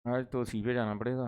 आज तो उसी पे जाना पड़ेगा।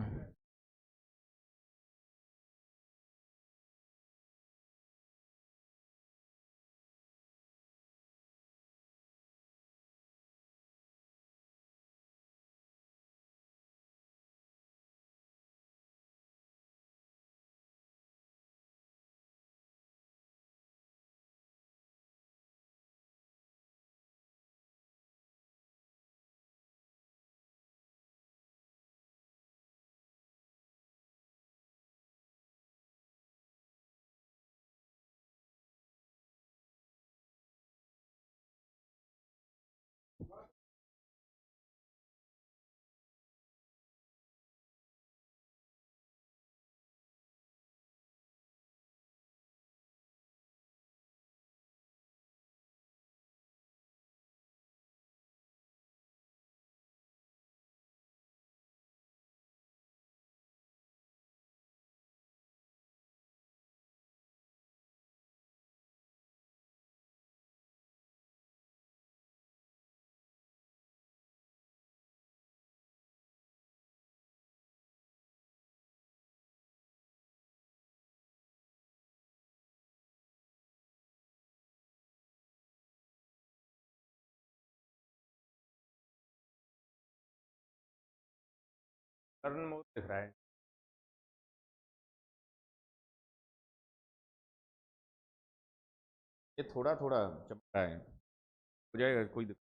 टर्न मोड दिख रहा है। ये थोड़ा थोड़ा चमक रहा है, हो जाएगा कोई दिक्कत।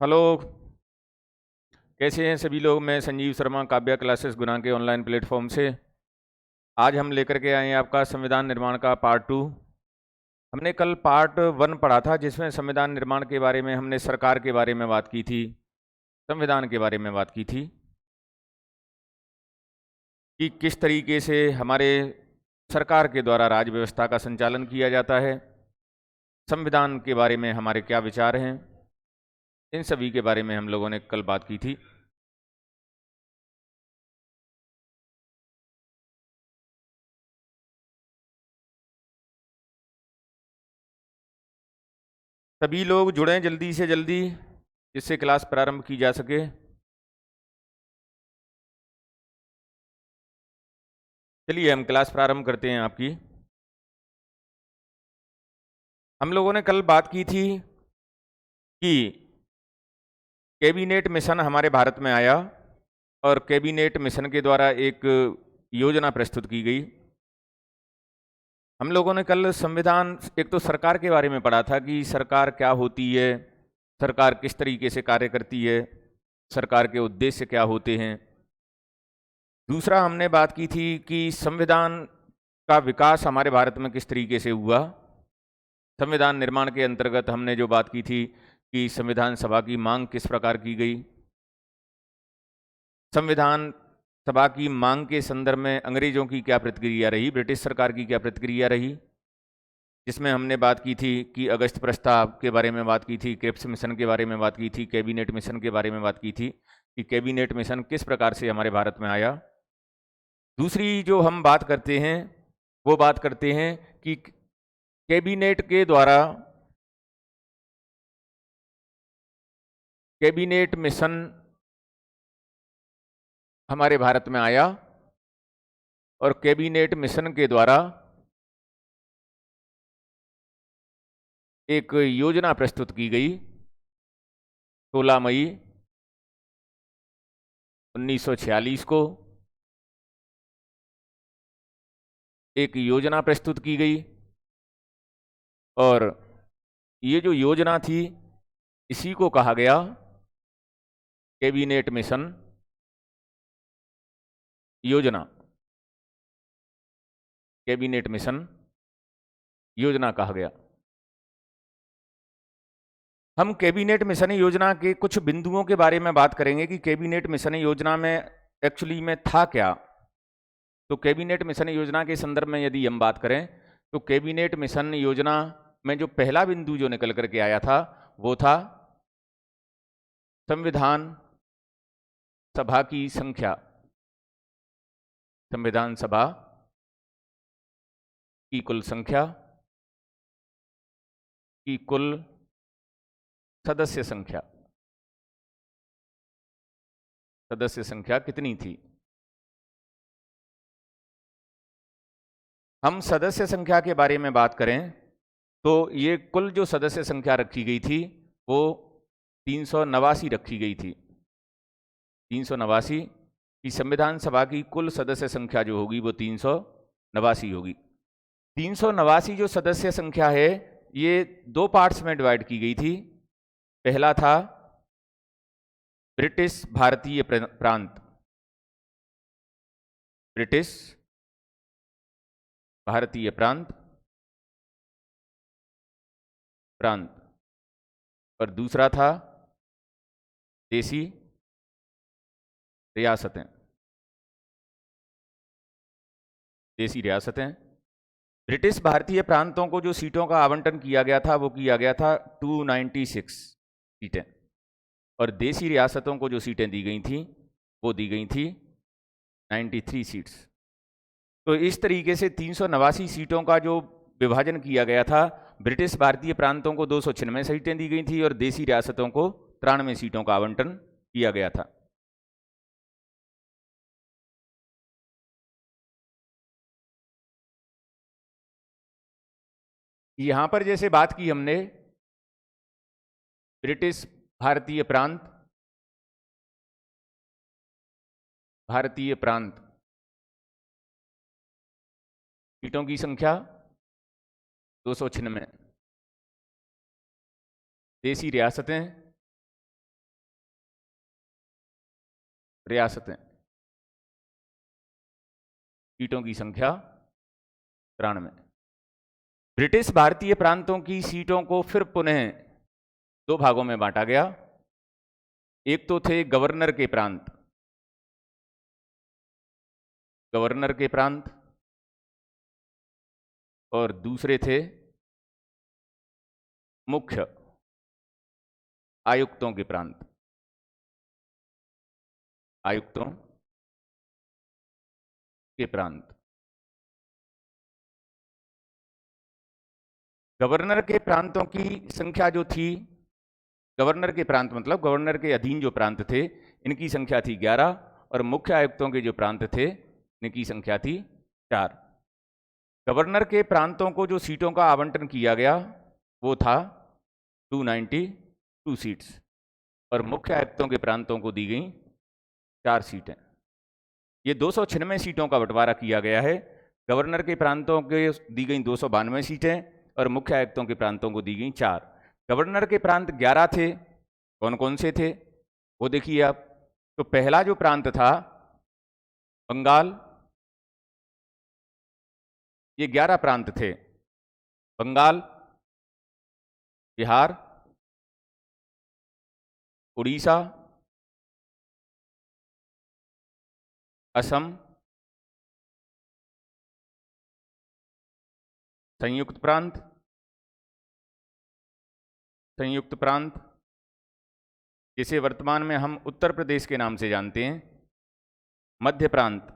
हेलो, कैसे हैं सभी लोग। मैं संजीव शर्मा, काव्या क्लासेस गुना के ऑनलाइन प्लेटफॉर्म से। आज हम लेकर के आए हैं आपका संविधान निर्माण का पार्ट 2। हमने कल पार्ट 1 पढ़ा था, जिसमें संविधान निर्माण के बारे में हमने सरकार के बारे में बात की थी, संविधान के बारे में बात की थी कि किस तरीके से हमारे सरकार के द्वारा राज्य व्यवस्था का संचालन किया जाता है, संविधान के बारे में हमारे क्या विचार हैं, इन सभी के बारे में हम लोगों ने कल बात की थी। सभी लोग जुड़ें जल्दी से जल्दी, जिससे क्लास प्रारंभ की जा सके। चलिए हम क्लास प्रारंभ करते हैं आपकी। हम लोगों ने कल बात की थी कि कैबिनेट मिशन हमारे भारत में आया और कैबिनेट मिशन के द्वारा एक योजना प्रस्तुत की गई। हम लोगों ने कल संविधान, एक तो सरकार के बारे में पढ़ा था कि सरकार क्या होती है, सरकार किस तरीके से कार्य करती है, सरकार के उद्देश्य क्या होते हैं। दूसरा हमने बात की थी कि संविधान का विकास हमारे भारत में किस तरीके से हुआ। संविधान निर्माण के अंतर्गत हमने जो बात की थी कि संविधान सभा की मांग किस प्रकार की गई, संविधान सभा की मांग के संदर्भ में अंग्रेजों की क्या प्रतिक्रिया रही, ब्रिटिश सरकार की क्या प्रतिक्रिया रही, जिसमें हमने बात की थी कि अगस्त प्रस्ताव के बारे में बात की थी, क्रिप्स मिशन के बारे में बात की थी, कैबिनेट मिशन के बारे में बात की थी कि कैबिनेट मिशन किस प्रकार से हमारे भारत में आया। दूसरी जो हम बात करते हैं वो बात करते हैं कि कैबिनेट के द्वारा, कैबिनेट मिशन हमारे भारत में आया और कैबिनेट मिशन के द्वारा एक योजना प्रस्तुत की गई 16 मई 1946 को। एक योजना प्रस्तुत की गई और ये जो योजना थी इसी को कहा गया कैबिनेट मिशन योजना। कैबिनेट मिशन योजना कहा गया। हम कैबिनेट मिशन योजना के कुछ बिंदुओं के बारे में बात करेंगे कि कैबिनेट मिशन योजना में एक्चुअली में था क्या। तो कैबिनेट मिशन योजना के संदर्भ में यदि हम बात करें तो कैबिनेट मिशन योजना में जो पहला बिंदु जो निकल करके आया था वो था संविधान सभा की संख्या। संविधान सभा की कुल संख्या की कुल सदस्य संख्या कितनी थी? हम सदस्य संख्या के बारे में बात करें तो ये कुल जो सदस्य संख्या रखी गई थी वो 389 रखी गई थी। 389 की संविधान सभा की कुल सदस्य संख्या जो होगी वो 389 होगी। 389 जो सदस्य संख्या है ये दो पार्ट्स में डिवाइड की गई थी। पहला था ब्रिटिश भारतीय प्रांत, ब्रिटिश भारतीय प्रांत, और दूसरा था देसी रियासतें, देसी रियासतें। ब्रिटिश भारतीय प्रांतों को जो सीटों का आवंटन किया गया था वो किया गया था 296 सीटें, और देसी रियासतों को जो सीटें दी गई थी वो दी गई थी 93 सीट्स। तो इस तरीके से 389 सीटों का जो विभाजन किया गया था, ब्रिटिश भारतीय प्रांतों को 296 सीटें दी गई थी और देसी रियासतों को 93 सीटों का आवंटन किया गया था। यहां पर जैसे बात की हमने ब्रिटिश भारतीय प्रांत, सीटों की संख्या 296, देसी रियासतें सीटों की संख्या 93। ब्रिटिश भारतीय प्रांतों की सीटों को फिर पुनः दो भागों में बांटा गया। एक तो थे गवर्नर के प्रांत, और दूसरे थे मुख्य आयुक्तों के प्रांत, गवर्नर के प्रांतों की संख्या जो थी, गवर्नर के प्रांत मतलब गवर्नर के अधीन जो प्रांत थे इनकी संख्या थी 11, और मुख्य आयुक्तों के जो प्रांत थे इनकी संख्या थी 4। गवर्नर के प्रांतों को जो सीटों का आवंटन किया गया वो था 292 सीट्स, और मुख्य आयुक्तों के प्रांतों को दी गई 4 सीटें। ये 296 सीटों का बंटवारा किया गया है। गवर्नर के प्रांतों के दी गई 292 सीटें और मुख्य आयुक्तों के प्रांतों को दी गई 4। गवर्नर के प्रांत 11 थे। कौन कौन से थे वो देखिए आप। तो पहला जो प्रांत था बंगाल, ये 11 प्रांत थे। बंगाल, बिहार, उड़ीसा, असम, संयुक्त प्रांत जिसे वर्तमान में हम उत्तर प्रदेश के नाम से जानते हैं, मध्य प्रांत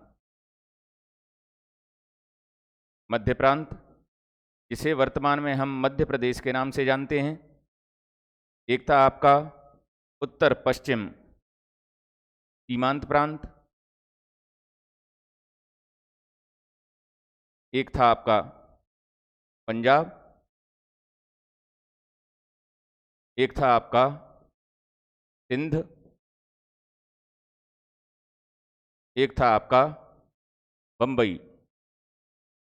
जिसे वर्तमान में हम मध्य प्रदेश के नाम से जानते हैं। एक था आपका उत्तर पश्चिम सीमांत प्रांत, एक था आपका पंजाब, एक था आपका सिंध, एक था आपका बम्बई।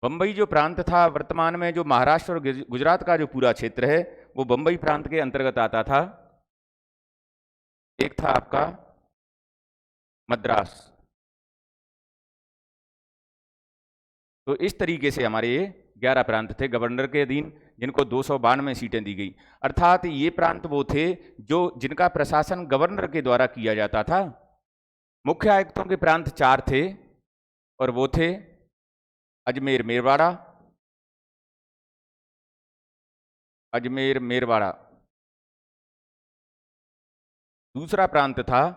बम्बई जो प्रांत था वर्तमान में जो महाराष्ट्र और गुजरात का जो पूरा क्षेत्र है वो बम्बई प्रांत के अंतर्गत आता था। एक था आपका मद्रास। तो इस तरीके से हमारे ये 11 प्रांत थे गवर्नर के अधीन, जिनको 292 सीटें दी गई। अर्थात ये प्रांत वो थे जो जिनका प्रशासन गवर्नर के द्वारा किया जाता था। मुख्य आयुक्तों के प्रांत 4 थे और वो थे अजमेर मेरवाड़ा। दूसरा प्रांत था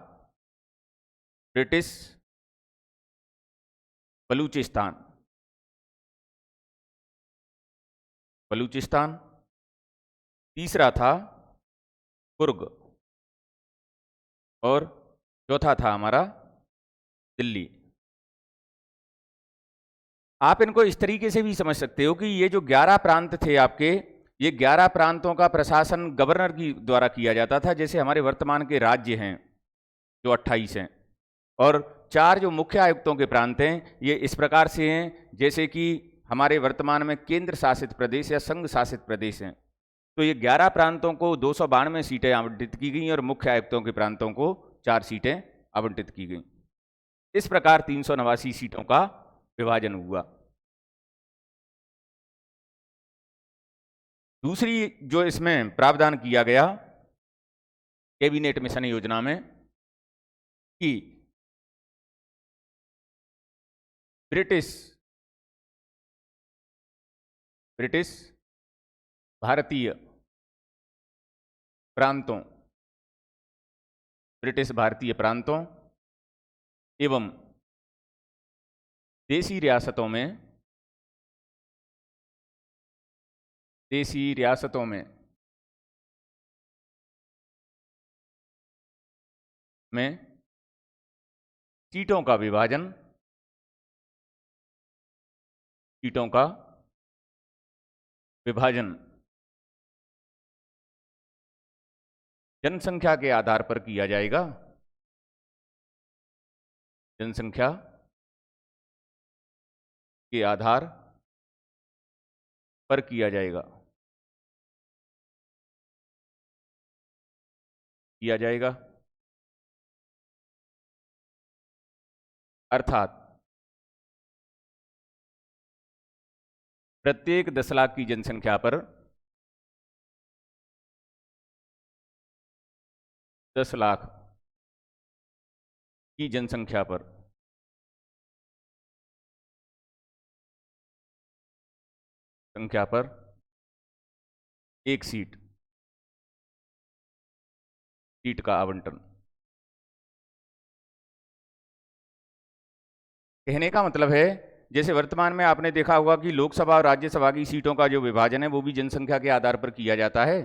ब्रिटिश बलूचिस्तान। तीसरा था कुर्ग और चौथा था हमारा दिल्ली। आप इनको इस तरीके से भी समझ सकते हो कि ये जो 11 प्रांत थे आपके, ये 11 प्रांतों का प्रशासन गवर्नर की द्वारा किया जाता था, जैसे हमारे वर्तमान के राज्य हैं जो 28 हैं, और 4 जो मुख्य आयुक्तों के प्रांत हैं ये इस प्रकार से हैं, जैसे कि हमारे वर्तमान में केंद्र शासित प्रदेश या संघ शासित प्रदेश हैं। तो ये 11 प्रांतों को 292 सीटें आवंटित की गई और मुख्य आयुक्तों के प्रांतों को 4 सीटें आवंटित की गई। इस प्रकार 389 सीटों का विभाजन हुआ। दूसरी जो इसमें प्रावधान किया गया कैबिनेट मिशन योजना में कि ब्रिटिश भारतीय प्रांतों एवं देशी रियासतों में सीटों का विभाजन जनसंख्या के आधार पर किया जाएगा। जनसंख्या के आधार पर किया जाएगा अर्थात प्रत्येक 10 लाख की जनसंख्या पर 10 लाख की जनसंख्या पर एक सीट का आवंटन। कहने का मतलब है, जैसे वर्तमान में आपने देखा होगा कि लोकसभा और राज्यसभा की सीटों का जो विभाजन है वो भी जनसंख्या के आधार पर किया जाता है।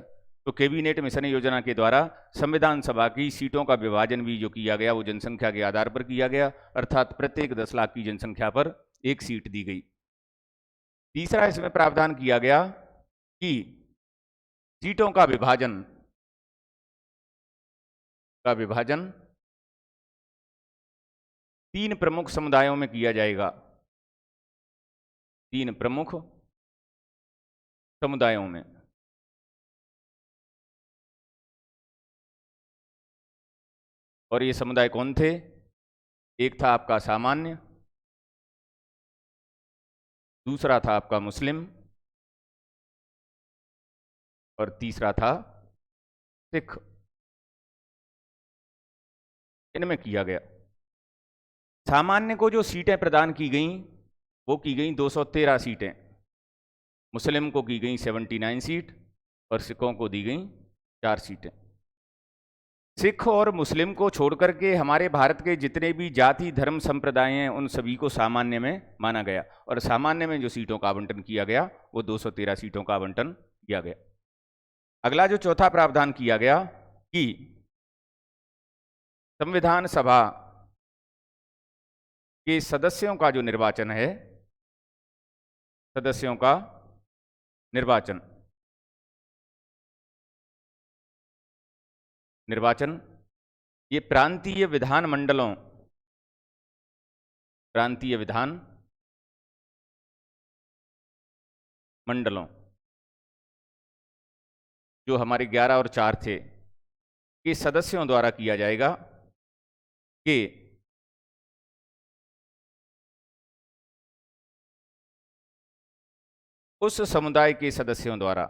तो कैबिनेट मिशन योजना के द्वारा संविधान सभा की सीटों का विभाजन भी जो किया गया वो जनसंख्या के आधार पर किया गया, अर्थात प्रत्येक 10 लाख की जनसंख्या पर एक सीट दी गई। तीसरा इसमें प्रावधान किया गया कि सीटों का विभाजन 3 प्रमुख समुदायों में किया जाएगा। 3 प्रमुख समुदायों में। और ये समुदाय कौन थे? एक था आपका सामान्य, दूसरा था आपका मुस्लिम और तीसरा था सिख। इनमें किया गया। सामान्य को जो सीटें प्रदान की गईं वो की गई 213 सीटें, मुस्लिम को की गई 79 सीट और सिखों को दी गई 4 सीटें। सिख और मुस्लिम को छोड़कर के हमारे भारत के जितने भी जाति धर्म संप्रदाय हैं उन सभी को सामान्य में माना गया, और सामान्य में जो सीटों का आवंटन किया गया वो 213 सीटों का आवंटन किया गया। अगला जो चौथा प्रावधान किया गया कि संविधान सभा के सदस्यों का जो निर्वाचन है, सदस्यों का निर्वाचन ये प्रांतीय विधान मंडलों जो हमारे 11 और 4 थे के सदस्यों द्वारा किया जाएगा कि उस समुदाय के सदस्यों द्वारा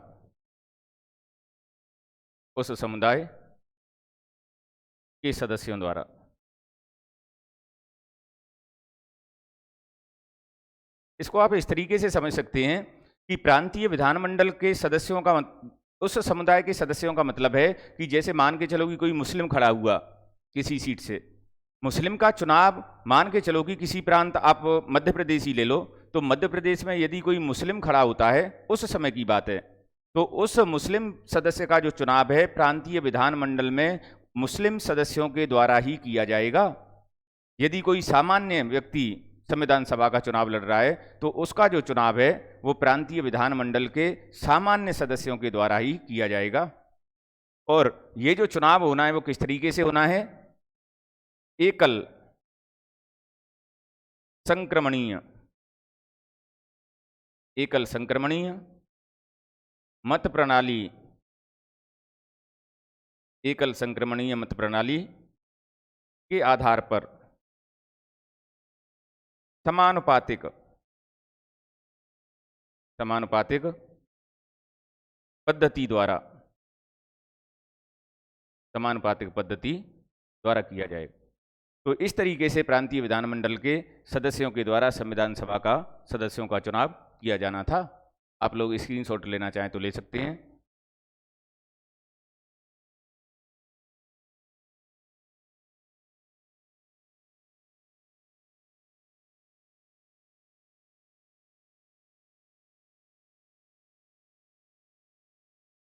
इसको आप इस तरीके से समझ सकते हैं कि प्रांतीय विधानमंडल के सदस्यों का उस समुदाय के सदस्यों का मतलब है कि जैसे मान के चलो कि कोई मुस्लिम खड़ा हुआ किसी सीट से, मुस्लिम का चुनाव मान के चलो कि किसी प्रांत, आप मध्य प्रदेश ही ले लो, तो मध्य प्रदेश में यदि कोई मुस्लिम खड़ा होता है उस समय की बात है, तो उस मुस्लिम सदस्य का जो चुनाव है प्रांतीय विधानमंडल में मुस्लिम सदस्यों के द्वारा ही किया जाएगा। यदि कोई सामान्य व्यक्ति संविधान सभा का चुनाव लड़ रहा है तो उसका जो चुनाव है वो प्रांतीय विधानमंडल के सामान्य सदस्यों के द्वारा ही किया जाएगा। और ये जो चुनाव होना है वो किस तरीके से होना है? एकल संक्रमणीय मत प्रणाली, एकल संक्रमणीय मत प्रणाली के आधार पर समानुपातिक पद्धति द्वारा किया जाएगा। तो इस तरीके से प्रांतीय विधानमंडल के सदस्यों के द्वारा संविधान सभा का सदस्यों का चुनाव किया जाना था। आप लोग स्क्रीनशॉट लेना चाहें तो ले सकते हैं।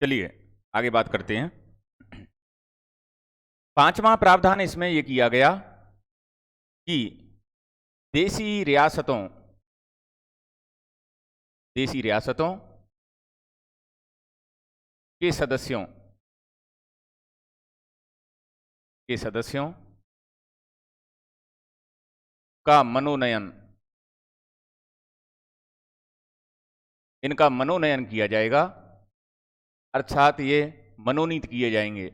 चलिए आगे बात करते हैं। पांचवा प्रावधान इसमें यह किया गया कि देशी रियासतों के सदस्यों का मनोनयन, इनका मनोनयन किया जाएगा, अर्थात ये मनोनीत किए जाएंगे।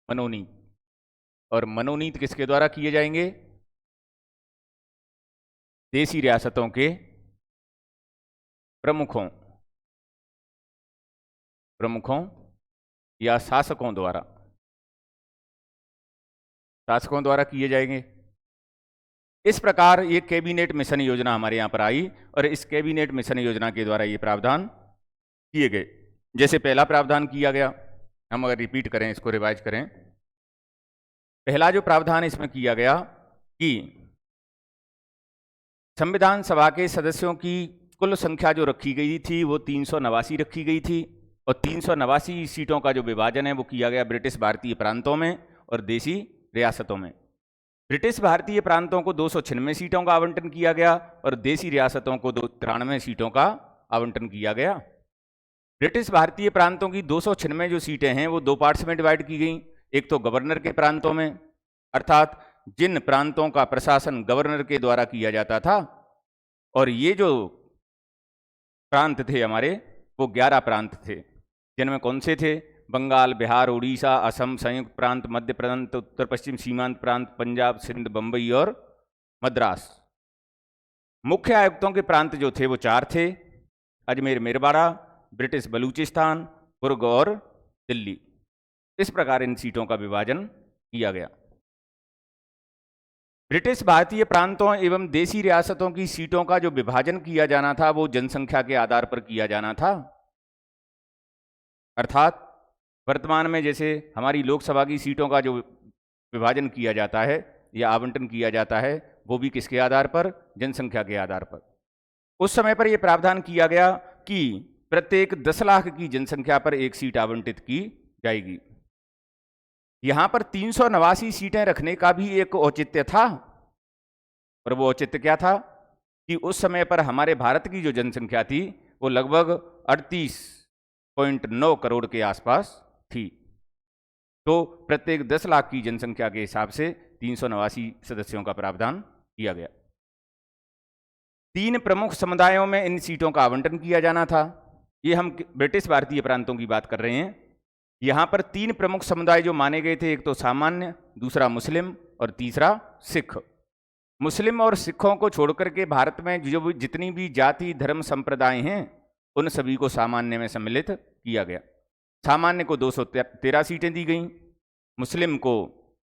मनोनीत, और मनोनीत किसके द्वारा किए जाएंगे? देशी रियासतों के प्रमुखों या शासकों द्वारा किए जाएंगे। इस प्रकार ये कैबिनेट मिशन योजना हमारे यहाँ पर आई और इस कैबिनेट मिशन योजना के द्वारा ये प्रावधान किए गए। जैसे पहला प्रावधान किया गया, हम अगर रिपीट करें, इसको रिवाइज करें। पहला जो प्रावधान इसमें किया गया कि संविधान सभा के सदस्यों की कुल संख्या जो रखी गई थी वो 389 रखी गई थी और 389 सीटों का जो विभाजन है वो किया गया ब्रिटिश भारतीय प्रांतों में और देशी रियासतों में। ब्रिटिश भारतीय प्रांतों को 296 सीटों का आवंटन किया गया और देशी रियासतों को 93 सीटों का आवंटन किया गया। ब्रिटिश भारतीय प्रांतों की 296 जो सीटें हैं वो दो पार्ट्स में डिवाइड की गई। एक तो गवर्नर के प्रांतों में, अर्थात जिन प्रांतों का प्रशासन गवर्नर के द्वारा किया जाता था, और ये जो प्रांत थे हमारे वो 11 प्रांत थे, जिनमें कौन से थे? बंगाल, बिहार, उड़ीसा, असम, संयुक्त प्रांत, मध्य प्रांत, उत्तर पश्चिम सीमांत प्रांत, पंजाब, सिंध, बंबई और मद्रास। मुख्य आयुक्तों के प्रांत जो थे वो 4 थे: अजमेर, मेरवाड़ा, ब्रिटिश बलूचिस्तान, कुर्ग और दिल्ली। इस प्रकार इन सीटों का विभाजन किया गया। ब्रिटिश भारतीय प्रांतों एवं देशी रियासतों की सीटों का जो विभाजन किया जाना था वो जनसंख्या के आधार पर किया जाना था। अर्थात वर्तमान में जैसे हमारी लोकसभा की सीटों का जो विभाजन किया जाता है या आवंटन किया जाता है वो भी किसके आधार पर? जनसंख्या के आधार पर। उस समय पर यह प्रावधान किया गया कि प्रत्येक 10 लाख की जनसंख्या पर एक सीट आवंटित की जाएगी। यहां पर 389 सीटें रखने का भी एक औचित्य था, और वो औचित्य क्या था कि उस समय पर हमारे भारत की जो जनसंख्या थी वो लगभग 38.9 करोड़ के आसपास थी। तो प्रत्येक 10 लाख की जनसंख्या के हिसाब से 389 सदस्यों का प्रावधान किया गया। 3 प्रमुख समुदायों में इन सीटों का आवंटन किया जाना था। ये हम ब्रिटिश भारतीय प्रांतों की बात कर रहे हैं। यहां पर 3 प्रमुख समुदाय जो माने गए थे, एक तो सामान्य, दूसरा मुस्लिम और तीसरा सिख। मुस्लिम और सिखों को छोड़कर के भारत में जो जितनी भी जाति धर्म संप्रदाय हैं उन सभी को सामान्य में सम्मिलित किया गया। सामान्य को 213 सीटें दी गईं, मुस्लिम को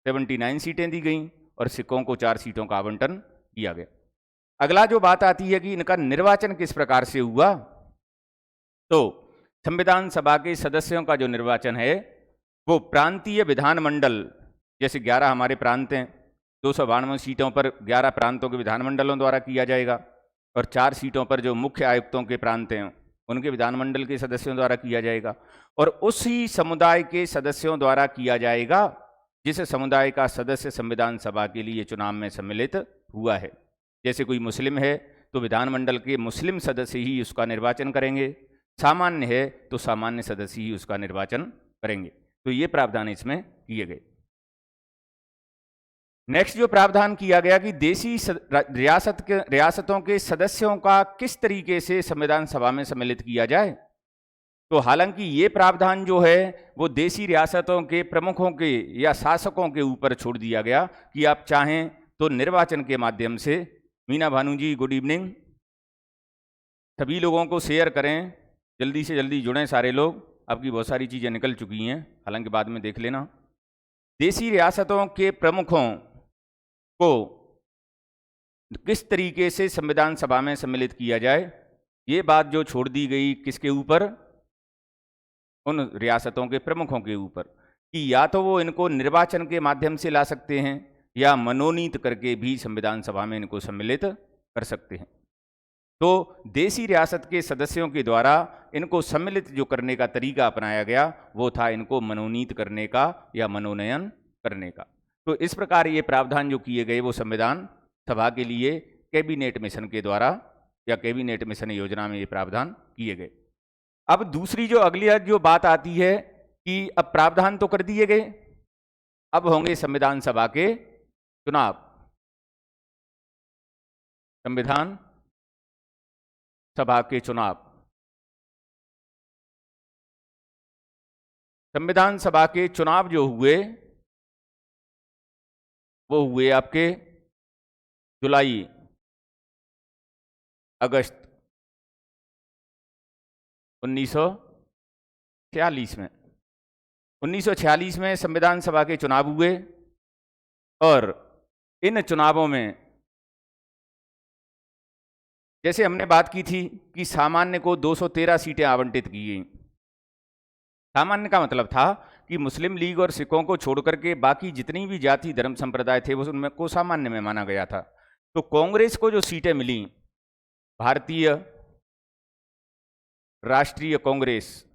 79 सीटें दी गईं और सिखों को 4 सीटों का आवंटन किया गया। अगला जो बात आती है कि इनका निर्वाचन किस प्रकार से हुआ, तो संविधान सभा के सदस्यों का जो निर्वाचन है वो प्रांतीय विधानमंडल, जैसे 11 हमारे प्रांत हैं, 292 सीटों पर 11 प्रांतों के विधानमंडलों द्वारा किया जाएगा और 4 सीटों पर जो मुख्य आयुक्तों के प्रांत हैं उनके विधानमंडल के सदस्यों द्वारा किया जाएगा, और उसी समुदाय के सदस्यों द्वारा किया जाएगा जिस समुदाय का सदस्य संविधान सभा के लिए चुनाव में सम्मिलित हुआ है। जैसे कोई मुस्लिम है तो विधानमंडल के मुस्लिम सदस्य ही उसका निर्वाचन करेंगे, सामान्य है तो सामान्य सदस्य ही उसका निर्वाचन करेंगे। तो ये प्रावधान इसमें किए गए। नेक्स्ट जो प्रावधान किया गया कि देशी रियासतों के सदस्यों का किस तरीके से संविधान सभा में सम्मिलित किया जाए। तो हालांकि ये प्रावधान जो है वो देशी रियासतों के प्रमुखों के या शासकों के ऊपर छोड़ दिया गया कि आप चाहें तो निर्वाचन के माध्यम से। मीना भानु जी गुड इवनिंग, सभी लोगों को शेयर करें, जल्दी से जल्दी जुड़ें सारे लोग, आपकी बहुत सारी चीज़ें निकल चुकी हैं, हालांकि बाद में देख लेना। देशी रियासतों के प्रमुखों को किस तरीके से संविधान सभा में सम्मिलित किया जाए, ये बात जो छोड़ दी गई किसके ऊपर, उन रियासतों के प्रमुखों के ऊपर, कि या तो वो इनको निर्वाचन के माध्यम से ला सकते हैं या मनोनीत करके भी संविधान सभा में इनको सम्मिलित कर सकते हैं। तो देशी रियासत के सदस्यों के द्वारा इनको सम्मिलित जो करने का तरीका अपनाया गया वो था इनको मनोनीत करने का या मनोनयन करने का। तो इस प्रकार ये प्रावधान जो किए गए वो संविधान सभा के लिए कैबिनेट मिशन के द्वारा या कैबिनेट मिशन योजना में ये प्रावधान किए गए। अब दूसरी जो अगली जो बात आती है कि अब प्रावधान तो कर दिए गए, अब होंगे संविधान सभा के चुनाव। संविधान सभा के चुनाव, संविधान सभा के चुनाव जो हुए वो हुए आपके जुलाई अगस्त 1946 में। 1946 में संविधान सभा के चुनाव हुए और इन चुनावों में जैसे हमने बात की थी कि सामान्य को 213 सीटें आवंटित की गई। सामान्य का मतलब था कि मुस्लिम लीग और सिखों को छोड़कर के बाकी जितनी भी जाति धर्म संप्रदाय थे वो उनमें को सामान्य में माना गया था। तो कांग्रेस को जो सीटें मिली, भारतीय राष्ट्रीय कांग्रेस,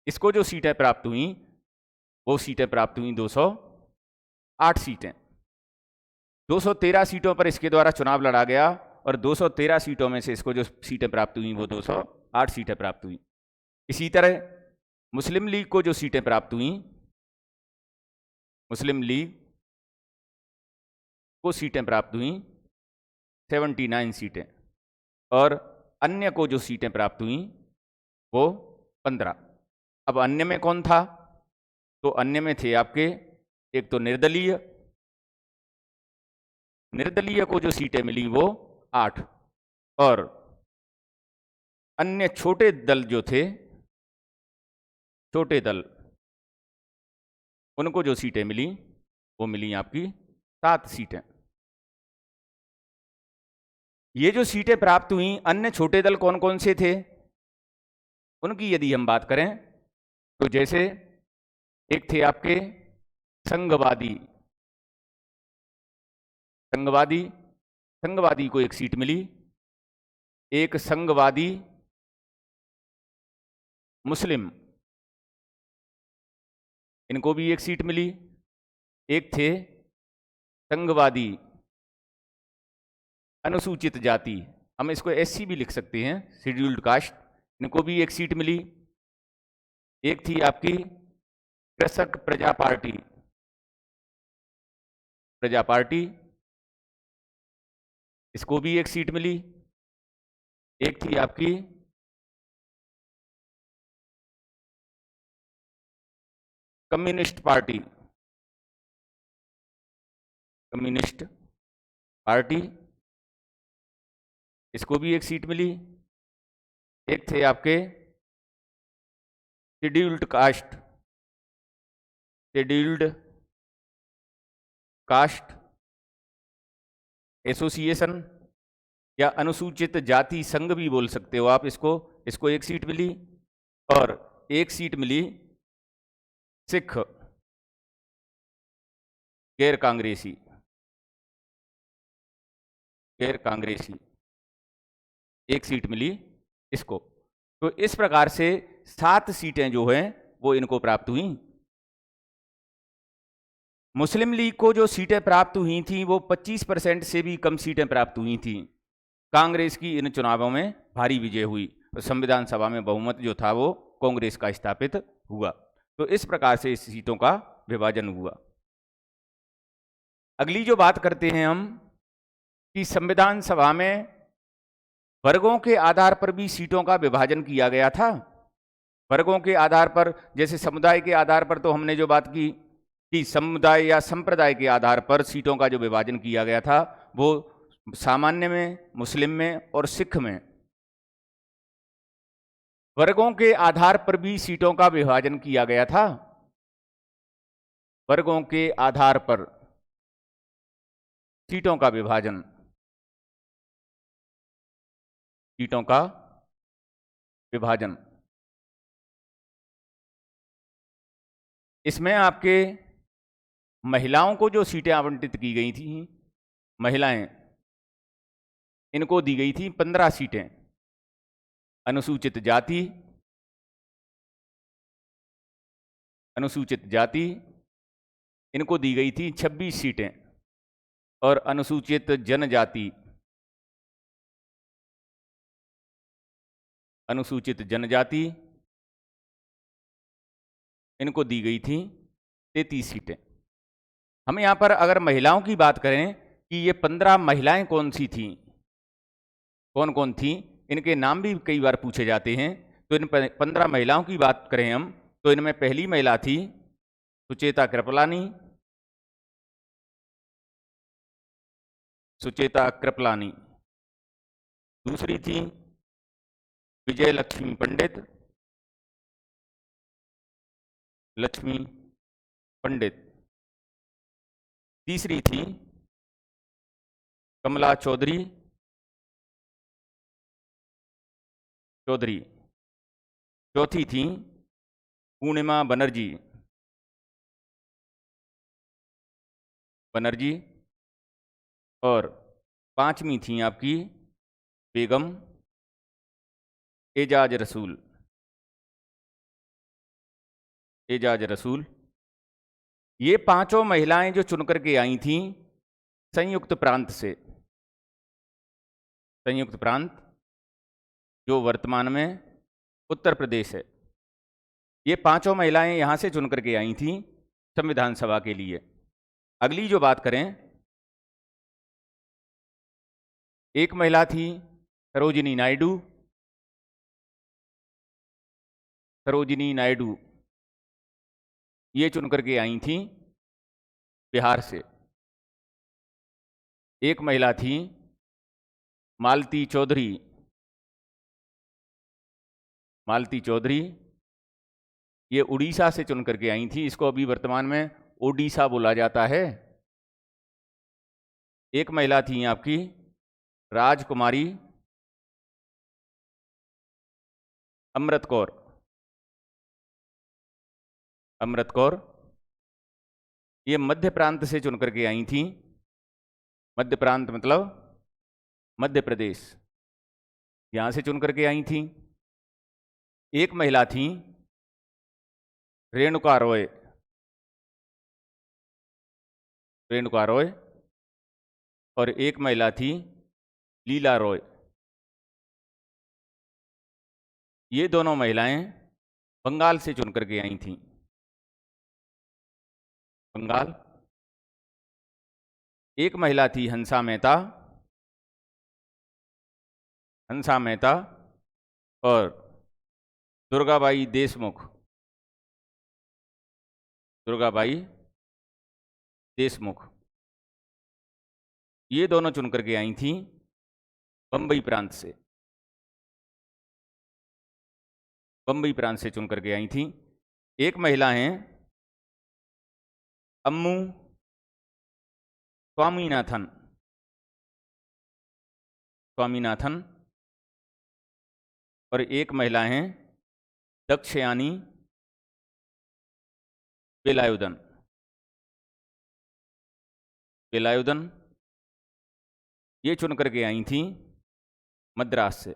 इसको जो सीटें प्राप्त हुई वो सीटें प्राप्त हुई 208 सीटें। 213 सीटों पर इसके द्वारा चुनाव लड़ा गया और 213 सीटों में से इसको जो सीटें प्राप्त हुई वो 208 सीटें प्राप्त हुई। इसी तरह मुस्लिम लीग को जो सीटें प्राप्त हुई, मुस्लिम लीग को सीटें प्राप्त हुई 79 सीटें, और अन्य को जो सीटें प्राप्त हुई वो 15। अब अन्य में कौन था? तो अन्य में थे आपके एक तो निर्दलीय को जो सीटें मिली वो 8, और अन्य छोटे दल जो थे, छोटे दल, उनको जो सीटें मिली वो मिली आपकी 7 सीटें। ये जो सीटें प्राप्त हुई, अन्य छोटे दल कौन कौन से थे उनकी यदि हम बात करें तो जैसे एक थे आपके संघवादी को एक सीट मिली, एक संघवादी मुस्लिम, इनको भी एक सीट मिली। एक थे संघवादी अनुसूचित जाति, हम इसको एससी भी लिख सकते हैं, शेड्यूल्ड कास्ट, इनको भी एक सीट मिली। एक थी आपकी कृषक प्रजा पार्टी, इसको भी एक सीट मिली। एक थी आपकी कम्युनिस्ट पार्टी, इसको भी एक सीट मिली। एक थे आपके शेड्यूल्ड कास्ट एसोसिएशन या अनुसूचित जाति संघ भी बोल सकते हो आप इसको एक सीट मिली। और एक सीट मिली सिख गैर कांग्रेसी, गैर कांग्रेसी, 1 सीट मिली इसको। तो इस प्रकार से 7 सीटें जो हैं वो इनको प्राप्त हुई। मुस्लिम लीग को जो सीटें प्राप्त हुई थी वो 25% से भी कम सीटें प्राप्त हुई थी। कांग्रेस की इन चुनावों में भारी विजय हुई और संविधान सभा में बहुमत जो था वो कांग्रेस का स्थापित हुआ। तो इस प्रकार से इस सीटों का विभाजन हुआ। अगली जो बात करते हैं हम कि संविधान सभा में वर्गों के आधार पर भी सीटों का विभाजन किया गया था। वर्गों के आधार पर, जैसे समुदाय के आधार पर तो हमने जो बात की कि समुदाय या संप्रदाय के आधार पर सीटों का जो विभाजन किया गया था वो सामान्य में, मुस्लिम में और सिख में। वर्गों के आधार पर भी सीटों का विभाजन किया गया था। वर्गों के आधार पर सीटों का विभाजन, सीटों का विभाजन। इसमें आपके महिलाओं को जो सीटें आवंटित की गई थी, महिलाएं, इनको दी गई थी 15 सीटें। अनुसूचित जाति, अनुसूचित जाति इनको दी गई थी 26 सीटें और अनुसूचित जनजाति, अनुसूचित जनजाति इनको दी गई थी 33 सीटें। हम यहाँ पर अगर महिलाओं की बात करें कि ये 15 महिलाएं कौन सी थीं, कौन कौन थीं, इनके नाम भी कई बार पूछे जाते हैं। तो इन 15 महिलाओं की बात करें हम तो इनमें पहली महिला थी सुचेता कृपलानी, सुचेता कृपलानी। दूसरी थी विजय लक्ष्मी पंडित, लक्ष्मी पंडित। तीसरी थी कमला चौधरी, चौधरी। चौथी थी पूर्णिमा बनर्जी, बनर्जी। और पांचवी थी आपकी बेगम एजाज रसूल, एजाज रसूल। ये पांचों महिलाएं जो चुनकर के आई थीं संयुक्त प्रांत से, संयुक्त प्रांत जो वर्तमान में उत्तर प्रदेश है, ये पांचों महिलाएं यहां से चुनकर के आई थीं संविधान सभा के लिए। अगली जो बात करें, एक महिला थी सरोजिनी नायडू, सरोजिनी नायडू ये चुनकर के आई थीं बिहार से। एक महिला थी मालती चौधरी, मालती चौधरी ये उड़ीसा से चुनकर के आई थी। इसको अभी वर्तमान में ओडिशा बोला जाता है। एक महिला थी आपकी राजकुमारी अमृत कौर, अमृत कौर ये मध्य प्रांत से चुनकर के आई थी। मध्य प्रांत मतलब मध्य प्रदेश, यहां से चुनकर के आई थी। एक महिला थी रेणुका रॉय, रेणुका रॉय। और एक महिला थी लीला रॉय। ये दोनों महिलाएं बंगाल से चुनकर के आई थीं, बंगाल। एक महिला थी हंसा मेहता, हंसा मेहता। और दुर्गाबाई देशमुख, दुर्गाबाई देशमुख ये दोनों चुनकर के आई थीं बंबई प्रांत से, बंबई प्रांत से चुनकर के आई थीं। एक महिला हैं अम्मू स्वामीनाथन, स्वामीनाथन। और एक महिला हैं दक्षयानी वेलायुधन, वेलायुधन। ये चुन करके आई थी मद्रास से।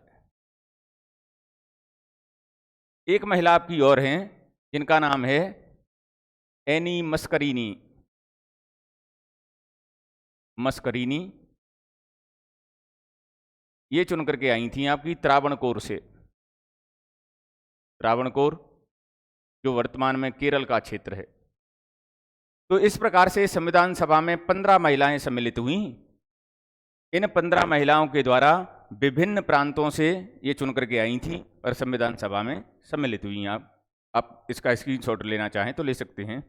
एक महिला आपकी और हैं जिनका नाम है एनी मस्करीनी। मस्करीनी ये चुन करके आई थी आपकी त्रावणकोर से। त्रावणकोर जो वर्तमान में केरल का क्षेत्र है। तो इस प्रकार से संविधान सभा में 15 महिलाएं सम्मिलित हुई। इन 15 महिलाओं के द्वारा विभिन्न प्रांतों से ये चुन करके आई थी और संविधान सभा में सम्मिलित हुई। आप इसका स्क्रीनशॉट लेना चाहें तो ले सकते हैं।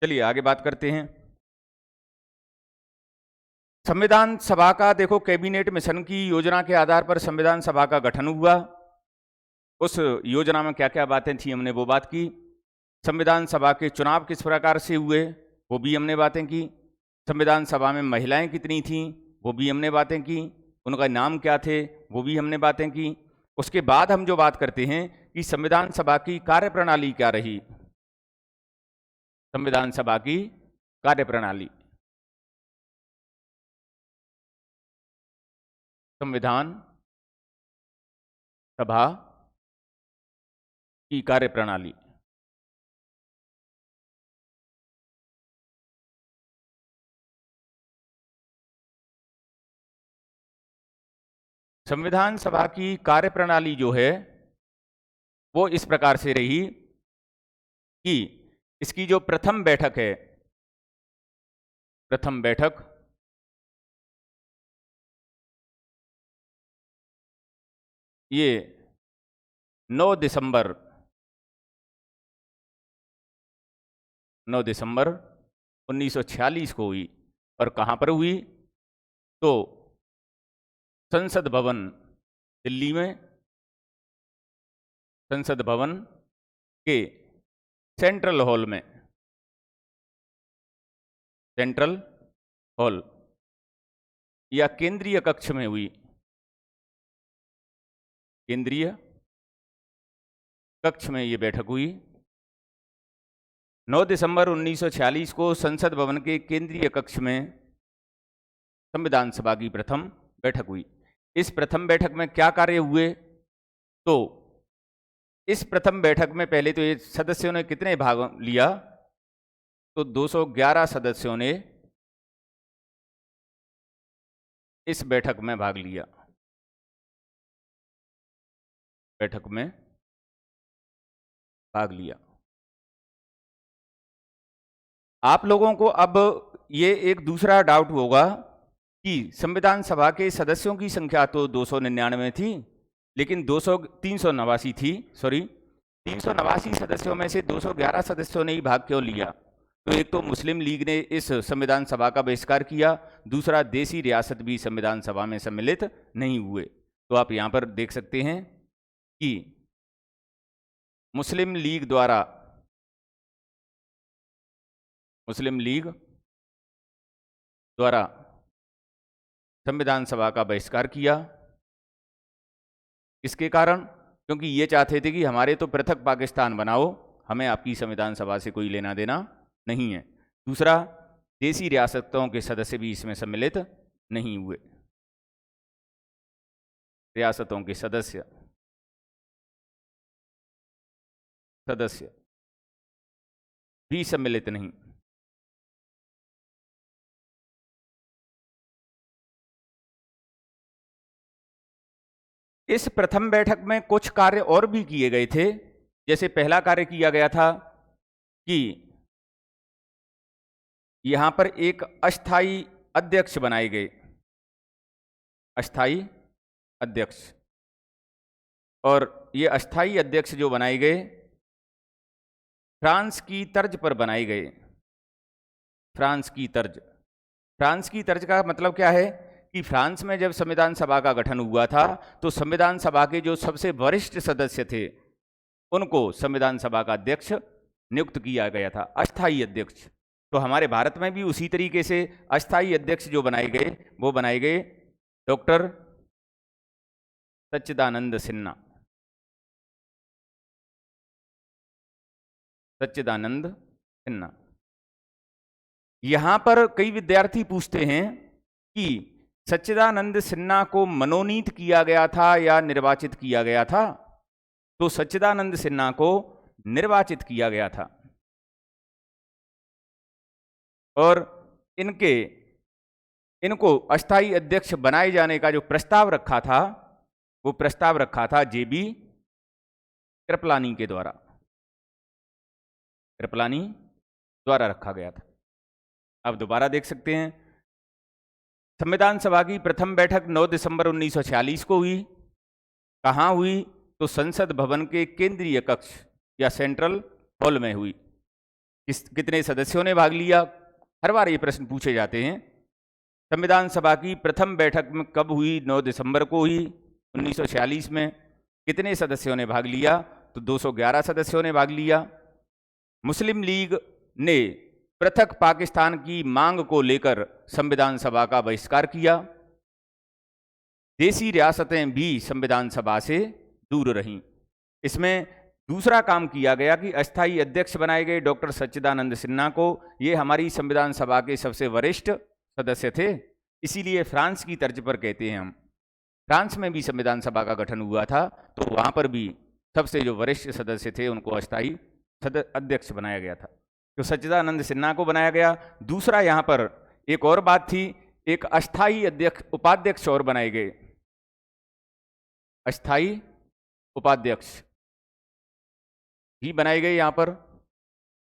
चलिए आगे बात करते हैं। संविधान सभा का देखो, कैबिनेट मिशन की योजना के आधार पर संविधान सभा का गठन हुआ। उस योजना में क्या क्या बातें थी हमने वो बात की। संविधान सभा के चुनाव किस प्रकार से हुए वो भी हमने बातें की। संविधान सभा में महिलाएं कितनी थीं वो भी हमने बातें की। उनका नाम क्या थे वो भी हमने बातें की। उसके बाद हम जो बात करते हैं कि संविधान सभा की कार्यप्रणाली क्या रही। संविधान सभा की कार्यप्रणाली। संविधान सभा की कार्यप्रणाली। संविधान सभा की कार्यप्रणाली जो है वो इस प्रकार से रही कि इसकी जो प्रथम बैठक है, प्रथम बैठक ये 9 दिसंबर 1946 को हुई। और कहाँ पर हुई? तो संसद भवन दिल्ली में, संसद भवन के सेंट्रल हॉल में, सेंट्रल हॉल या केंद्रीय कक्ष में हुई। केंद्रीय कक्ष में ये बैठक हुई। 9 दिसंबर 1946 को संसद भवन के केंद्रीय कक्ष में संविधान सभा की प्रथम बैठक हुई। इस प्रथम बैठक में क्या कार्य हुए? तो इस प्रथम बैठक में पहले तो ये सदस्यों ने कितने भाग लिया? तो 211 सदस्यों ने इस बैठक में भाग लिया। बैठक में भाग लिया। आप लोगों को अब ये एक दूसरा डाउट होगा कि संविधान सभा के सदस्यों की संख्या तो 299 थी, लेकिन 389 थी, सॉरी 389 सदस्यों में से 211 सदस्यों ने ही भाग क्यों लिया? तो एक तो मुस्लिम लीग ने इस संविधान सभा का बहिष्कार किया, दूसरा देशी रियासत भी संविधान सभा में सम्मिलित नहीं हुए। तो आप यहां पर देख सकते हैं कि मुस्लिम लीग द्वारा संविधान सभा का बहिष्कार किया। इसके कारण, क्योंकि ये चाहते थे कि हमारे तो पृथक पाकिस्तान बनाओ, हमें आपकी संविधान सभा से कोई लेना देना नहीं है। दूसरा, देशी रियासतों के सदस्य भी इसमें सम्मिलित नहीं हुए। रियासतों के सदस्य भी सम्मिलित नहीं। इस प्रथम बैठक में कुछ कार्य और भी किए गए थे। जैसे पहला कार्य किया गया था कि यहां पर एक अस्थाई अध्यक्ष बनाए गए। अस्थाई अध्यक्ष, और ये अस्थाई अध्यक्ष जो बनाए गए फ्रांस की तर्ज पर बनाए गए। फ्रांस की तर्ज। फ्रांस की तर्ज का मतलब क्या है कि फ्रांस में जब संविधान सभा का गठन हुआ था तो संविधान सभा के जो सबसे वरिष्ठ सदस्य थे उनको संविधान सभा का अध्यक्ष नियुक्त किया गया था, अस्थाई अध्यक्ष। तो हमारे भारत में भी उसी तरीके से अस्थाई अध्यक्ष जो बनाए गए वो बनाए गए डॉक्टर सच्चिदानंद सिन्हा। सच्चिदानंद सिन्हा। यहां पर कई विद्यार्थी पूछते हैं कि सच्चिदानंद सिन्हा को मनोनीत किया गया था या निर्वाचित किया गया था। तो सच्चिदानंद सिन्हा को निर्वाचित किया गया था और इनको अस्थायी अध्यक्ष बनाए जाने का जो प्रस्ताव रखा था, वो प्रस्ताव रखा था जेबी कृपलानी के द्वारा, कृपलानी द्वारा रखा गया था। अब दोबारा देख सकते हैं, संविधान सभा की प्रथम बैठक 9 दिसंबर 1946 को हुई। कहाँ हुई? तो संसद भवन के केंद्रीय कक्ष या सेंट्रल हॉल में हुई। कितने सदस्यों ने भाग लिया? हर बार ये प्रश्न पूछे जाते हैं। संविधान सभा की प्रथम बैठक में कब हुई? 9 दिसंबर को हुई 1946 में। कितने सदस्यों ने भाग लिया? तो 211 सदस्यों ने भाग लिया। मुस्लिम लीग ने पृथक पाकिस्तान की मांग को लेकर संविधान सभा का बहिष्कार किया। देशी रियासतें भी संविधान सभा से दूर रहीं। इसमें दूसरा काम किया गया कि अस्थायी अध्यक्ष बनाए गए डॉक्टर सच्चिदानंद सिन्हा को। ये हमारी संविधान सभा के सबसे वरिष्ठ सदस्य थे, इसीलिए फ्रांस की तर्ज पर कहते हैं हम। फ्रांस में भी संविधान सभा का गठन हुआ था, तो वहां पर भी सबसे जो वरिष्ठ सदस्य थे उनको अस्थायी अध्यक्ष बनाया गया था। तो सच्चिदानंद सिन्हा को बनाया गया। दूसरा यहां पर एक और बात थी, एक अस्थायी अध्यक्ष उपाध्यक्ष और बनाए गए। अस्थायी उपाध्यक्ष भी बनाए गए यहां पर,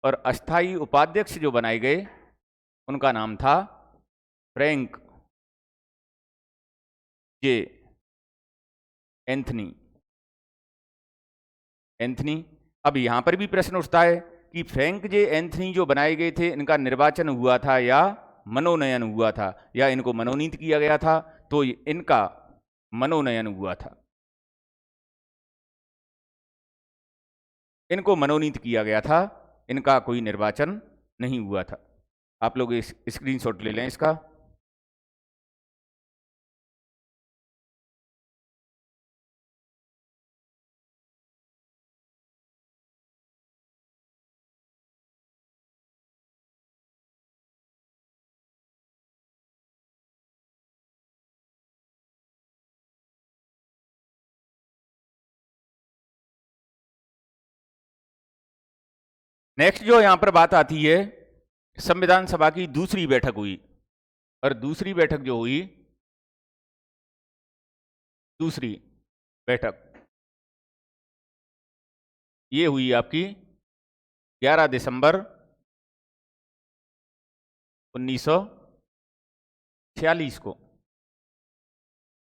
और अस्थायी उपाध्यक्ष जो बनाए गए उनका नाम था फ्रैंक जे एंथनी। अब यहां पर भी प्रश्न उठता है कि फ्रैंक जे एंथनी जो बनाए गए थे, इनका निर्वाचन हुआ था या मनोनयन हुआ था, या इनको मनोनीत किया गया था? तो इनका मनोनयन हुआ था, इनको मनोनीत किया गया था, इनका कोई निर्वाचन नहीं हुआ था। आप लोग इस स्क्रीनशॉट ले लें इसका। नेक्स्ट जो यहां पर बात आती है, संविधान सभा की दूसरी बैठक हुई, और दूसरी बैठक जो हुई, दूसरी बैठक ये हुई आपकी 11 दिसंबर 1946 को।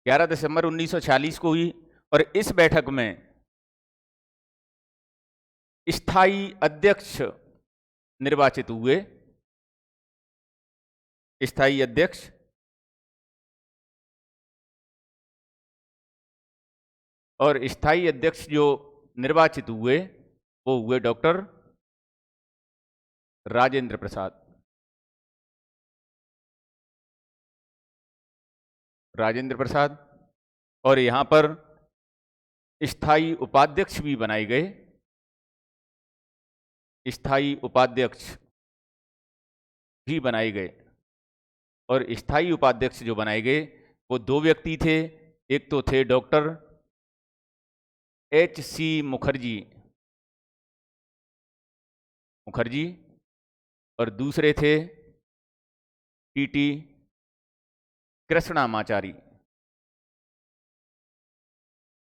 11 दिसंबर 1946 को हुई, और इस बैठक में स्थायी अध्यक्ष निर्वाचित हुए। स्थायी अध्यक्ष और स्थायी अध्यक्ष जो निर्वाचित हुए वो हुए डॉक्टर राजेंद्र प्रसाद। राजेंद्र प्रसाद। और यहां पर स्थायी उपाध्यक्ष भी बनाए गए। स्थायी उपाध्यक्ष भी बनाए गए, और स्थायी उपाध्यक्ष जो बनाए गए वो दो व्यक्ति थे। एक तो थे डॉक्टर H.C. मुखर्जी, और दूसरे थे T.T.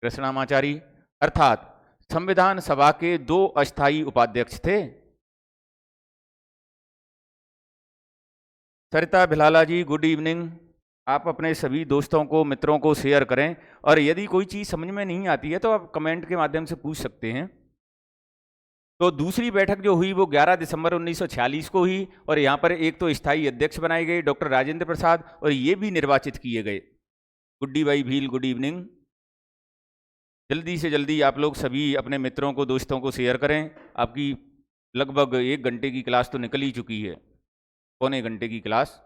कृष्णामाचारी। अर्थात संविधान सभा के दो अस्थायी उपाध्यक्ष थे। सरिता भिलाला जी, गुड इवनिंग। आप अपने सभी दोस्तों को, मित्रों को शेयर करें, और यदि कोई चीज़ समझ में नहीं आती है तो आप कमेंट के माध्यम से पूछ सकते हैं। तो दूसरी बैठक जो हुई वो 11 दिसंबर 1946 को हुई, और यहाँ पर एक तो स्थायी अध्यक्ष बनाए गए डॉक्टर राजेंद्र प्रसाद, और ये भी निर्वाचित किए गए। गुड्डी भाई भील, गुड इवनिंग। जल्दी से जल्दी आप लोग सभी अपने मित्रों को, दोस्तों को शेयर करें। आपकी लगभग 1 घंटे की क्लास तो निकल ही चुकी है, पौने घंटे की क्लास।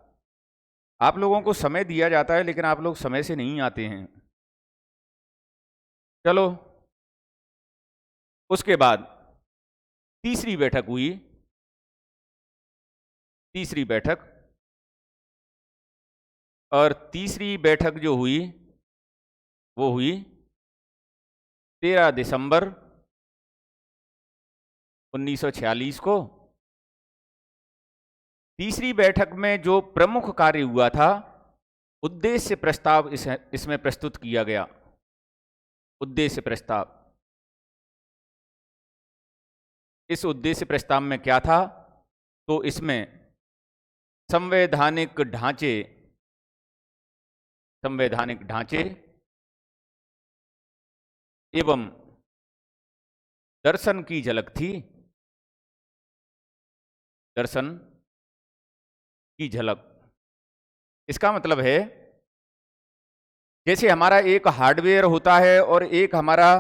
आप लोगों को समय दिया जाता है, लेकिन आप लोग समय से नहीं आते हैं। चलो, उसके बाद तीसरी बैठक हुई। तीसरी बैठक, और तीसरी बैठक जो हुई वो हुई 13 दिसंबर 1946 को। तीसरी बैठक में जो प्रमुख कार्य हुआ था, उद्देश्य प्रस्ताव इसमें प्रस्तुत किया गया। उद्देश्य प्रस्ताव, इस उद्देश्य प्रस्ताव में क्या था? तो इसमें संवैधानिक ढांचे एवं दर्शन की झलक थी। दर्शन की झलक, इसका मतलब है जैसे हमारा एक हार्डवेयर होता है और एक हमारा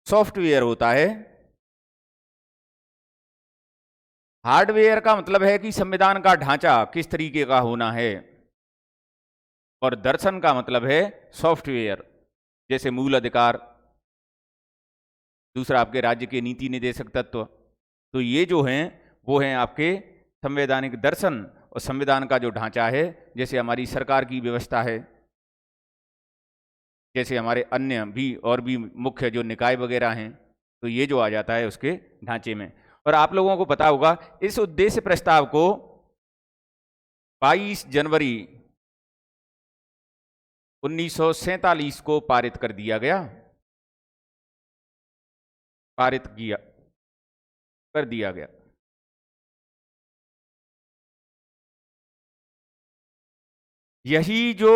सॉफ्टवेयर होता है। हार्डवेयर का मतलब है कि संविधान का ढांचा किस तरीके का होना है, और दर्शन का मतलब है सॉफ्टवेयर, जैसे मूल अधिकार, दूसरा आपके राज्य के नीति निर्देशक तत्व। तो ये जो हैं वो हैं आपके संवैधानिक दर्शन, और संविधान का जो ढांचा है, जैसे हमारी सरकार की व्यवस्था है, जैसे हमारे अन्य भी और भी मुख्य जो निकाय वगैरह हैं, तो ये जो आ जाता है उसके ढांचे में। और आप लोगों को पता होगा इस उद्देश्य प्रस्ताव को 22 जनवरी 1947 को पारित कर दिया गया, कर दिया गया। यही जो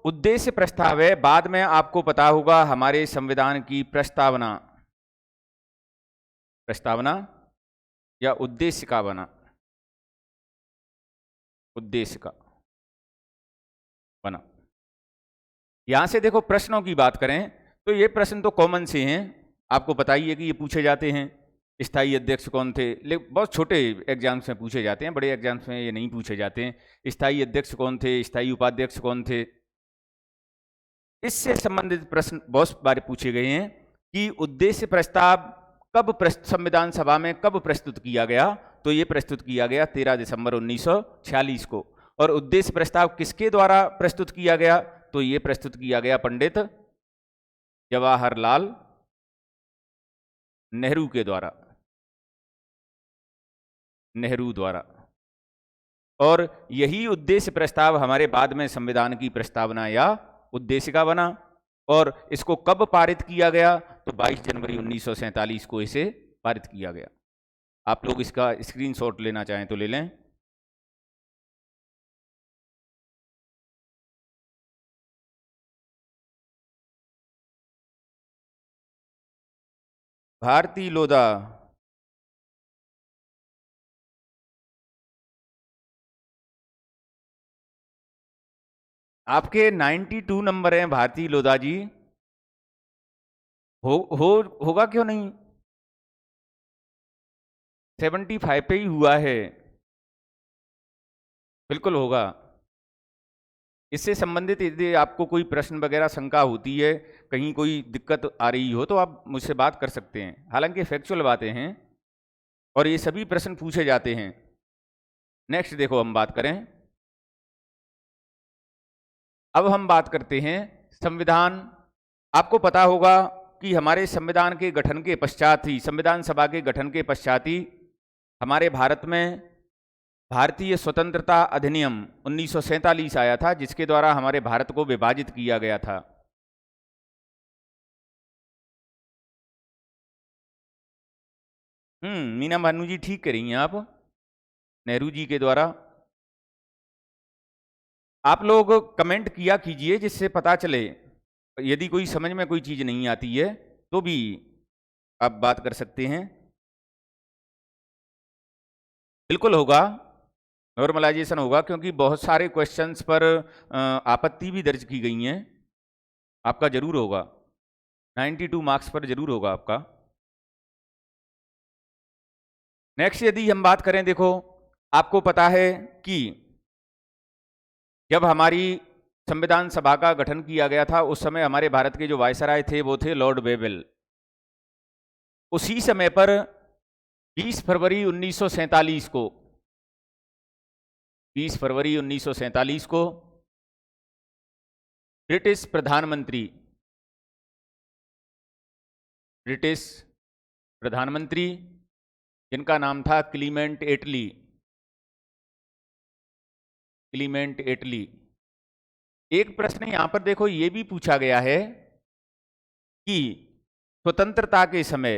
उद्देश्य प्रस्ताव है, बाद में आपको पता होगा हमारे संविधान की प्रस्तावना या उद्देश्य का बना, उद्देश्य का बना। यहां से देखो प्रश्नों की बात करें तो ये प्रश्न तो कॉमन से हैं, आपको पता ही है कि ये पूछे जाते हैं। स्थायी अध्यक्ष कौन थे? लेकिन बहुत छोटे एग्जाम्स में पूछे जाते हैं, बड़े एग्जाम्स में ये नहीं पूछे जाते हैं। स्थायी अध्यक्ष कौन थे, स्थायी उपाध्यक्ष कौन थे, इससे संबंधित प्रश्न बहुत बार पूछे गए हैं कि उद्देश्य प्रस्ताव कब संविधान सभा में कब प्रस्तुत किया गया? तो ये प्रस्तुत किया गया 13 दिसंबर 1946 को। और उद्देश्य प्रस्ताव किसके द्वारा प्रस्तुत किया गया? तो ये प्रस्तुत किया गया पंडित जवाहरलाल नेहरू के द्वारा, नेहरू द्वारा। और यही उद्देश्य प्रस्ताव हमारे बाद में संविधान की प्रस्तावना या उद्देशिका बना। और इसको कब पारित किया गया? तो 22 जनवरी 1947 को इसे पारित किया गया। आप लोग इसका स्क्रीनशॉट लेना चाहें तो ले लें। भारती लोधा, आपके 92 नंबर हैं भारती लोधा जी। होगा क्यों नहीं? 75 पे ही हुआ है, बिल्कुल होगा। इससे संबंधित यदि आपको कोई प्रश्न वगैरह शंका होती है, कहीं कोई दिक्कत आ रही हो, तो आप मुझसे बात कर सकते हैं। हालांकि फैक्चुअल बातें हैं और ये सभी प्रश्न पूछे जाते हैं। नेक्स्ट देखो, हम बात करें, अब हम बात करते हैं संविधान। आपको पता होगा कि हमारे संविधान के गठन के पश्चात ही, संविधान सभा के गठन के पश्चात ही हमारे भारत में भारतीय स्वतंत्रता अधिनियम 1947 आया था, जिसके द्वारा हमारे भारत को विभाजित किया गया था। मीना भानु जी ठीक कह रही हैं आप, नेहरू जी के द्वारा। आप लोग कमेंट किया कीजिए जिससे पता चले, यदि कोई समझ में कोई चीज नहीं आती है तो भी आप बात कर सकते हैं। बिल्कुल होगा, नॉर्मलाइजेशन होगा, क्योंकि बहुत सारे क्वेश्चंस पर आपत्ति भी दर्ज की गई हैं। आपका जरूर होगा, 92 मार्क्स पर जरूर होगा आपका। नेक्स्ट यदि हम बात करें, देखो आपको पता है कि जब हमारी संविधान सभा का गठन किया गया था, उस समय हमारे भारत के जो वायसराय थे वो थे लॉर्ड वेवेल। उसी समय पर 20 फरवरी 1947 को 20 फरवरी 1947 को ब्रिटिश प्रधानमंत्री जिनका नाम था क्लीमेंट एटली। एक प्रश्न यहां पर देखो ये भी पूछा गया है कि स्वतंत्रता के समय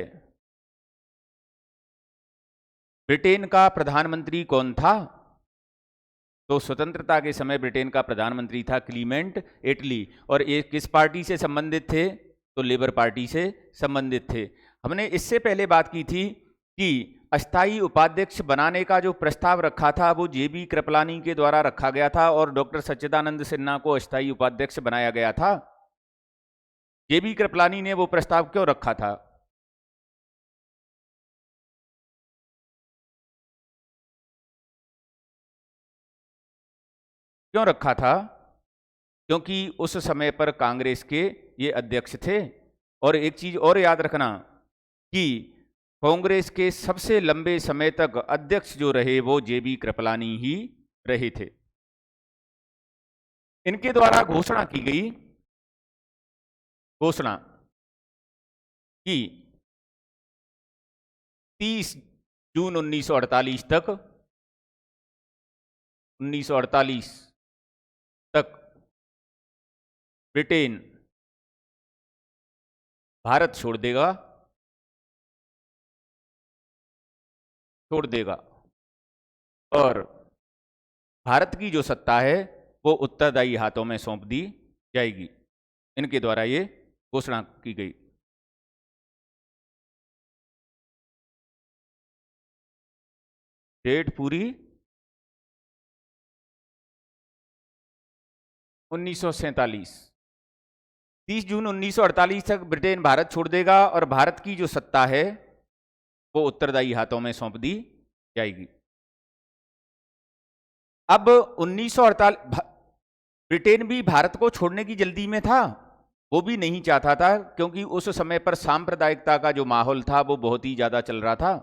ब्रिटेन का प्रधानमंत्री कौन था? तो स्वतंत्रता के समय ब्रिटेन का प्रधानमंत्री था क्लीमेंट एटली, और ये किस पार्टी से संबंधित थे? तो लेबर पार्टी से संबंधित थे। हमने इससे पहले बात की थी कि अस्थायी उपाध्यक्ष बनाने का जो प्रस्ताव रखा था वो जेबी कृपलानी के द्वारा रखा गया था और डॉक्टर सच्चिदानंद सिन्हा को अस्थायी उपाध्यक्ष बनाया गया था। जेबी कृपलानी ने वो प्रस्ताव क्यों रखा था? क्यों रखा था? क्योंकि उस समय पर कांग्रेस के ये अध्यक्ष थे। और एक चीज और याद रखना कि कांग्रेस के सबसे लंबे समय तक अध्यक्ष जो रहे वो जेबी कृपलानी ही रहे थे। इनके द्वारा घोषणा की गई कि 30 जून 1948 तक ब्रिटेन भारत छोड़ देगा और भारत की जो सत्ता है वो उत्तरदायी हाथों में सौंप दी जाएगी। इनके द्वारा ये घोषणा की गई। डेट पूरी 1947। 30 जून 1948 तक ब्रिटेन भारत छोड़ देगा और भारत की जो सत्ता है वो उत्तरदायी हाथों में सौंप दी जाएगी। अब 1948 ब्रिटेन भी भारत को छोड़ने की जल्दी में था, वो भी नहीं चाहता था, क्योंकि उस समय पर सांप्रदायिकता का जो माहौल था वो बहुत ही ज्यादा चल रहा था।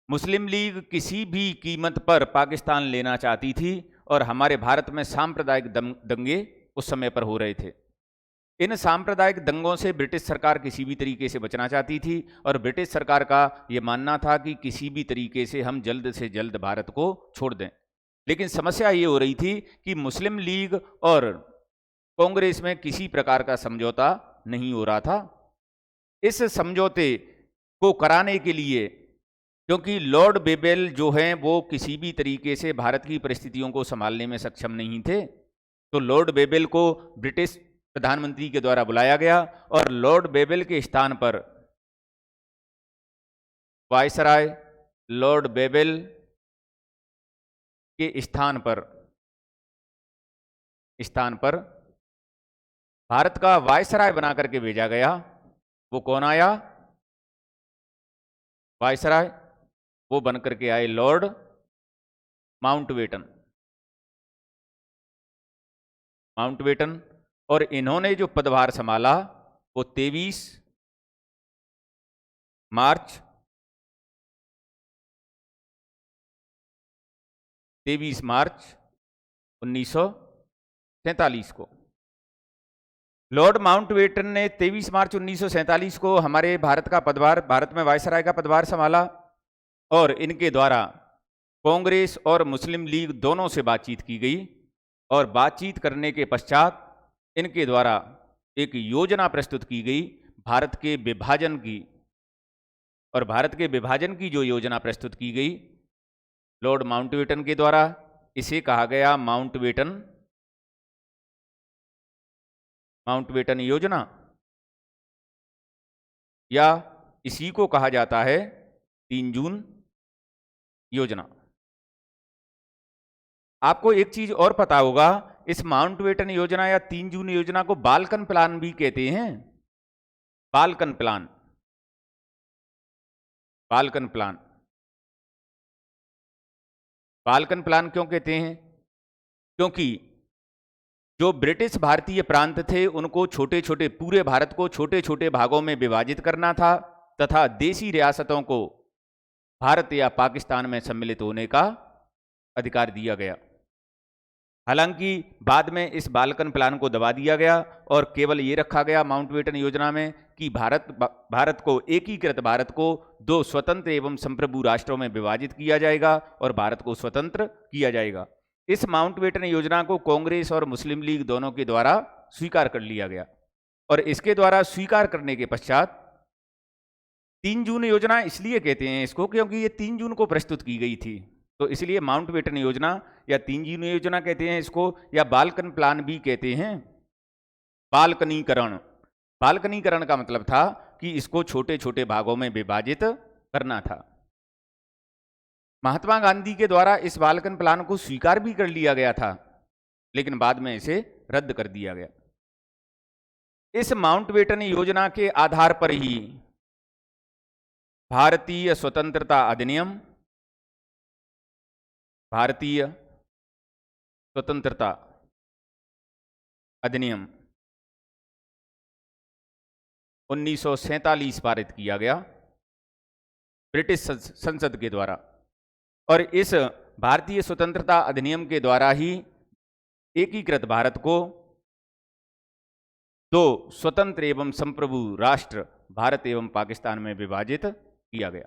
मुस्लिम लीग किसी भी कीमत पर पाकिस्तान लेना चाहती थी और हमारे भारत में सांप्रदायिक दंगे उस समय पर हो रहे थे। इन सांप्रदायिक दंगों से ब्रिटिश सरकार किसी भी तरीके से बचना चाहती थी और ब्रिटिश सरकार का यह मानना था कि किसी भी तरीके से हम जल्द से जल्द भारत को छोड़ दें। लेकिन समस्या ये हो रही थी कि मुस्लिम लीग और कांग्रेस में किसी प्रकार का समझौता नहीं हो रहा था। इस समझौते को कराने के लिए, क्योंकि लॉर्ड बेबेल जो हैं वो किसी भी तरीके से भारत की परिस्थितियों को संभालने में सक्षम नहीं थे, तो लॉर्ड बेबेल को ब्रिटिश प्रधानमंत्री के द्वारा बुलाया गया और लॉर्ड बेबेल के स्थान पर वायसराय लॉर्ड बेबेल के स्थान पर भारत का वायसराय बना करके भेजा गया। वो कौन आया? वायसराय वो बन करके आए लॉर्ड माउंटबेटन, और इन्होंने जो पदभार संभाला वो 23 मार्च 1947 को। लॉर्ड माउंटबेटन ने 23 मार्च 1947 को हमारे भारत का पदभार, भारत में वायसराय का पदभार संभाला और इनके द्वारा कांग्रेस और मुस्लिम लीग दोनों से बातचीत की गई और बातचीत करने के पश्चात इनके द्वारा एक योजना प्रस्तुत की गई भारत के विभाजन की। और भारत के विभाजन की जो योजना प्रस्तुत की गई लॉर्ड माउंटबेटन के द्वारा, इसे कहा गया माउंटबेटन योजना, या इसी को कहा जाता है 3 जून योजना। आपको एक चीज और पता होगा, इस माउंटबेटन योजना या 3 जून योजना को बाल्कन प्लान भी कहते हैं। बाल्कन प्लान क्यों कहते हैं? क्योंकि जो ब्रिटिश भारतीय प्रांत थे उनको छोटे छोटे, पूरे भारत को छोटे छोटे भागों में विभाजित करना था तथा देशी रियासतों को भारत या पाकिस्तान में सम्मिलित होने का अधिकार दिया गया। हालांकि बाद में इस बाल्कन प्लान को दबा दिया गया और केवल ये रखा गया माउंटबेटन योजना में कि भारत को एकीकृत भारत को 2 स्वतंत्र एवं संप्रभु राष्ट्रों में विभाजित किया जाएगा और भारत को स्वतंत्र किया जाएगा। इस माउंटबेटन योजना को कांग्रेस और मुस्लिम लीग दोनों के द्वारा स्वीकार कर लिया गया और इसके द्वारा स्वीकार करने के पश्चात 3 जून योजना इसलिए कहते हैं इसको क्योंकि ये 3 जून को प्रस्तुत की गई थी, तो इसलिए माउंटबेटन योजना या 3 जून योजना कहते हैं इसको, या बाल्कन प्लान भी कहते हैं। बाल्कनीकरण, बाल्कनीकरण का मतलब था कि इसको छोटे छोटे भागों में विभाजित करना था। महात्मा गांधी के द्वारा इस बाल्कन प्लान को स्वीकार भी कर लिया गया था, लेकिन बाद में इसे रद्द कर दिया गया। इस माउंटबेटन योजना के आधार पर ही भारतीय स्वतंत्रता अधिनियम, भारतीय स्वतंत्रता अधिनियम 1947 पारित किया गया ब्रिटिश संसद के द्वारा, और इस भारतीय स्वतंत्रता अधिनियम के द्वारा ही एकीकृत भारत को 2 स्वतंत्र एवं संप्रभु राष्ट्र भारत एवं पाकिस्तान में विभाजित किया गया।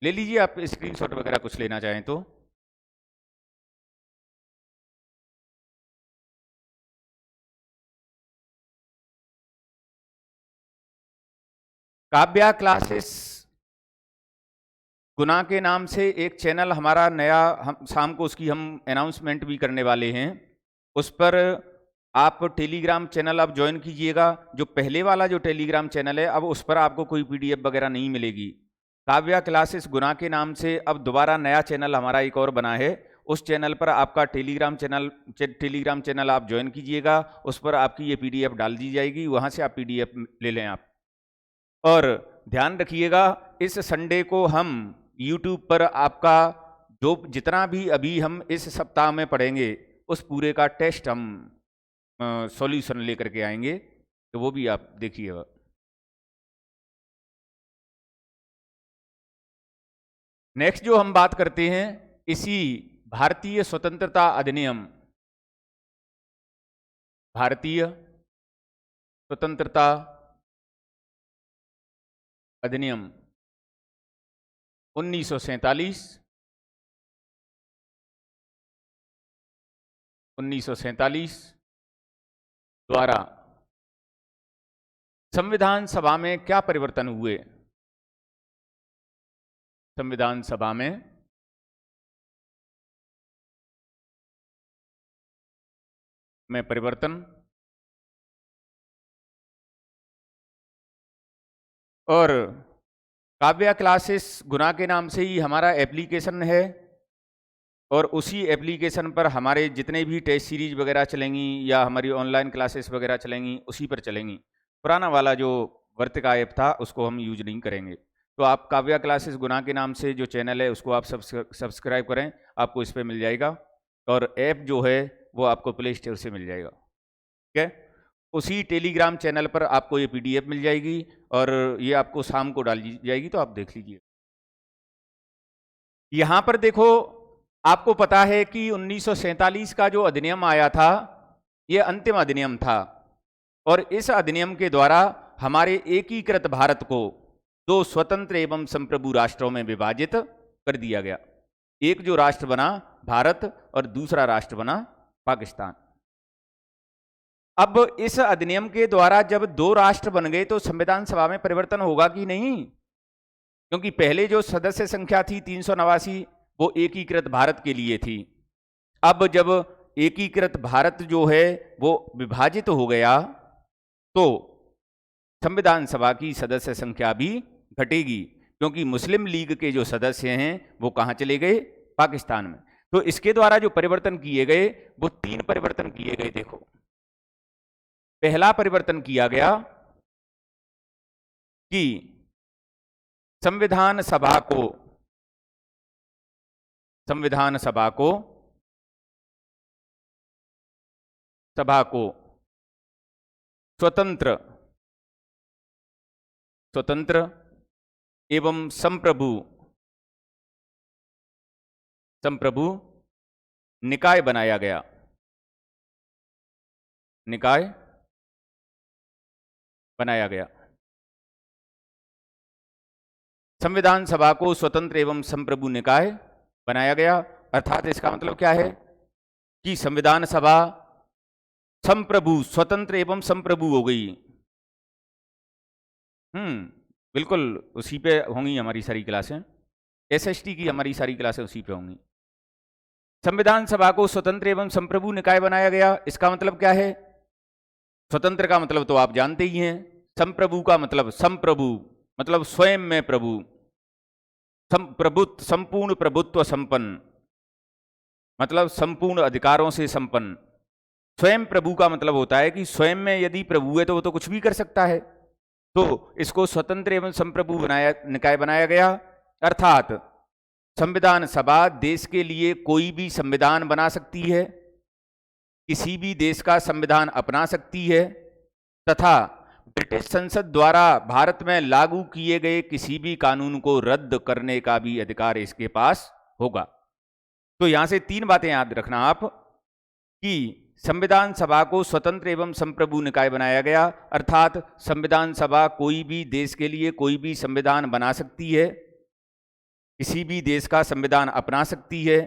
ले लीजिए आप स्क्रीनशॉट वगैरह कुछ लेना चाहें तो। काव्या क्लासेस गुना के नाम से एक चैनल हमारा नया, हम शाम को उसकी हम अनाउंसमेंट भी करने वाले हैं। उस पर आप टेलीग्राम चैनल अब ज्वाइन कीजिएगा। जो पहले वाला जो टेलीग्राम चैनल है अब उस पर आपको कोई पीडीएफ वगैरह नहीं मिलेगी। काव्या क्लासेस गुना के नाम से अब दोबारा नया चैनल हमारा एक और बना है, उस चैनल पर आपका टेलीग्राम चैनल आप ज्वाइन कीजिएगा। उस पर आपकी ये पीडीएफ डाल दी जाएगी, वहाँ से आप पीडीएफ ले लें आप। और ध्यान रखिएगा इस संडे को हम यूट्यूब पर आपका जो जितना भी अभी हम इस सप्ताह में पढ़ेंगे उस पूरे का टेस्ट हम सॉल्यूशन लेकर के आएंगे, तो वो भी आप देखिएगा। नेक्स्ट जो हम बात करते हैं इसी भारतीय स्वतंत्रता अधिनियम, भारतीय स्वतंत्रता अधिनियम 1947 द्वारा संविधान सभा में क्या परिवर्तन हुए। संविधान सभा में परिवर्तन, और काव्या क्लासेस गुना के नाम से ही हमारा एप्लीकेशन है और उसी एप्लीकेशन पर हमारे जितने भी टेस्ट सीरीज वगैरह चलेंगी या हमारी ऑनलाइन क्लासेस वगैरह चलेंगी उसी पर चलेंगी। पुराना वाला जो वर्तिका ऐप था उसको हम यूज नहीं करेंगे। तो आप काव्या क्लासेस गुना के नाम से जो चैनल है उसको आप सब्सक्राइब करें, आपको इस पर मिल जाएगा, और ऐप जो है वो आपको प्ले स्टोर से मिल जाएगा। ठीक है, उसी टेलीग्राम चैनल पर आपको ये पीडीएफ मिल जाएगी और ये आपको शाम को डाल दी जाएगी, तो आप देख लीजिए। यहां पर देखो, आपको पता है कि 1947 का जो अधिनियम आया था ये अंतिम अधिनियम था, और इस अधिनियम के द्वारा हमारे एकीकृत भारत को 2 स्वतंत्र एवं संप्रभु राष्ट्रों में विभाजित कर दिया गया। एक जो राष्ट्र बना भारत और दूसरा राष्ट्र बना पाकिस्तान। अब इस अधिनियम के द्वारा जब 2 राष्ट्र बन गए तो संविधान सभा में परिवर्तन होगा कि नहीं, क्योंकि पहले जो सदस्य संख्या थी 389 वो एकीकृत भारत के लिए थी। अब जब एकीकृत भारत जो है वो विभाजित हो गया तो संविधान सभा की सदस्य संख्या भी घटेगी, क्योंकि मुस्लिम लीग के जो सदस्य हैं वो कहां चले गए, पाकिस्तान में। तो इसके द्वारा जो परिवर्तन किए गए वो 3 परिवर्तन किए गए। देखो, पहला परिवर्तन किया गया कि संविधान सभा को स्वतंत्र एवं संप्रभु निकाय बनाया गया। निकाय बनाया गया। संविधान सभा को स्वतंत्र एवं संप्रभु निकाय बनाया गया, अर्थात इसका मतलब क्या है कि संविधान सभा संप्रभु, स्वतंत्र एवं संप्रभु हो गई। बिल्कुल उसी पे होंगी हमारी सारी क्लासें, एसएसटी की हमारी सारी क्लासें उसी पे होंगी। संविधान सभा को स्वतंत्र एवं संप्रभु निकाय बनाया गया, इसका मतलब क्या है? स्वतंत्र का मतलब तो आप जानते ही हैं, संप्रभु का मतलब संप्रभु, मतलब स्वयं में प्रभु, संप्रभुत्व, संपूर्ण प्रभुत्व संपन्न, मतलब संपूर्ण अधिकारों से संपन्न। स्वयं प्रभु का मतलब होता है कि स्वयं में यदि प्रभु है तो वो तो कुछ भी कर सकता है। तो इसको स्वतंत्र एवं संप्रभु निकाय बनाया गया, अर्थात संविधान सभा देश के लिए कोई भी संविधान बना सकती है, किसी भी देश का संविधान अपना सकती है, तथा ब्रिटिश संसद द्वारा भारत में लागू किए गए किसी भी कानून को रद्द करने का भी अधिकार इसके पास होगा। तो यहां से तीन बातें याद रखना आप, कि संविधान सभा को स्वतंत्र एवं संप्रभु निकाय बनाया गया, अर्थात संविधान सभा कोई भी देश के लिए कोई भी संविधान बना सकती है, किसी भी देश का संविधान अपना सकती है,